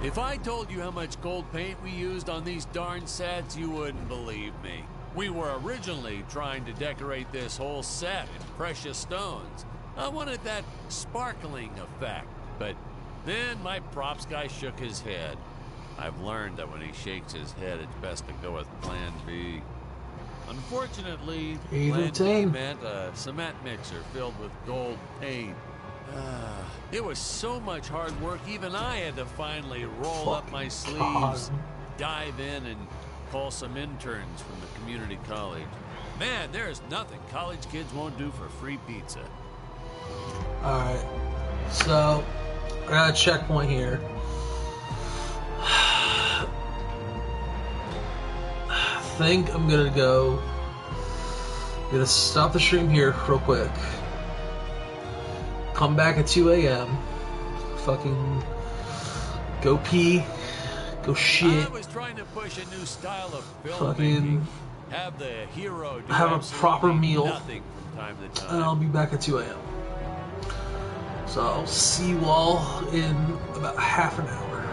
If I told you how much gold paint we used on these darn sets, you wouldn't believe me. We were originally trying to decorate this whole set in precious stones. I wanted that sparkling effect, but then my props guy shook his head. I've learned that when he shakes his head, it's best to go with Plan B. Unfortunately, Plan B meant a cement mixer filled with gold paint. It was so much hard work, even I had to finally roll up my sleeves, dive in, and call some interns from the community college. Man, there's nothing college kids won't do for free pizza. Alright, so I got a checkpoint here. I think I'm gonna stop the stream here real quick. Come back at 2 a.m. Fucking go pee, go shit. I was trying to push a new style of filmmaking. Have the hero do have a proper meal, nothing from time to time. and I'll be back at 2 a.m. So I'll see you all in about half an hour.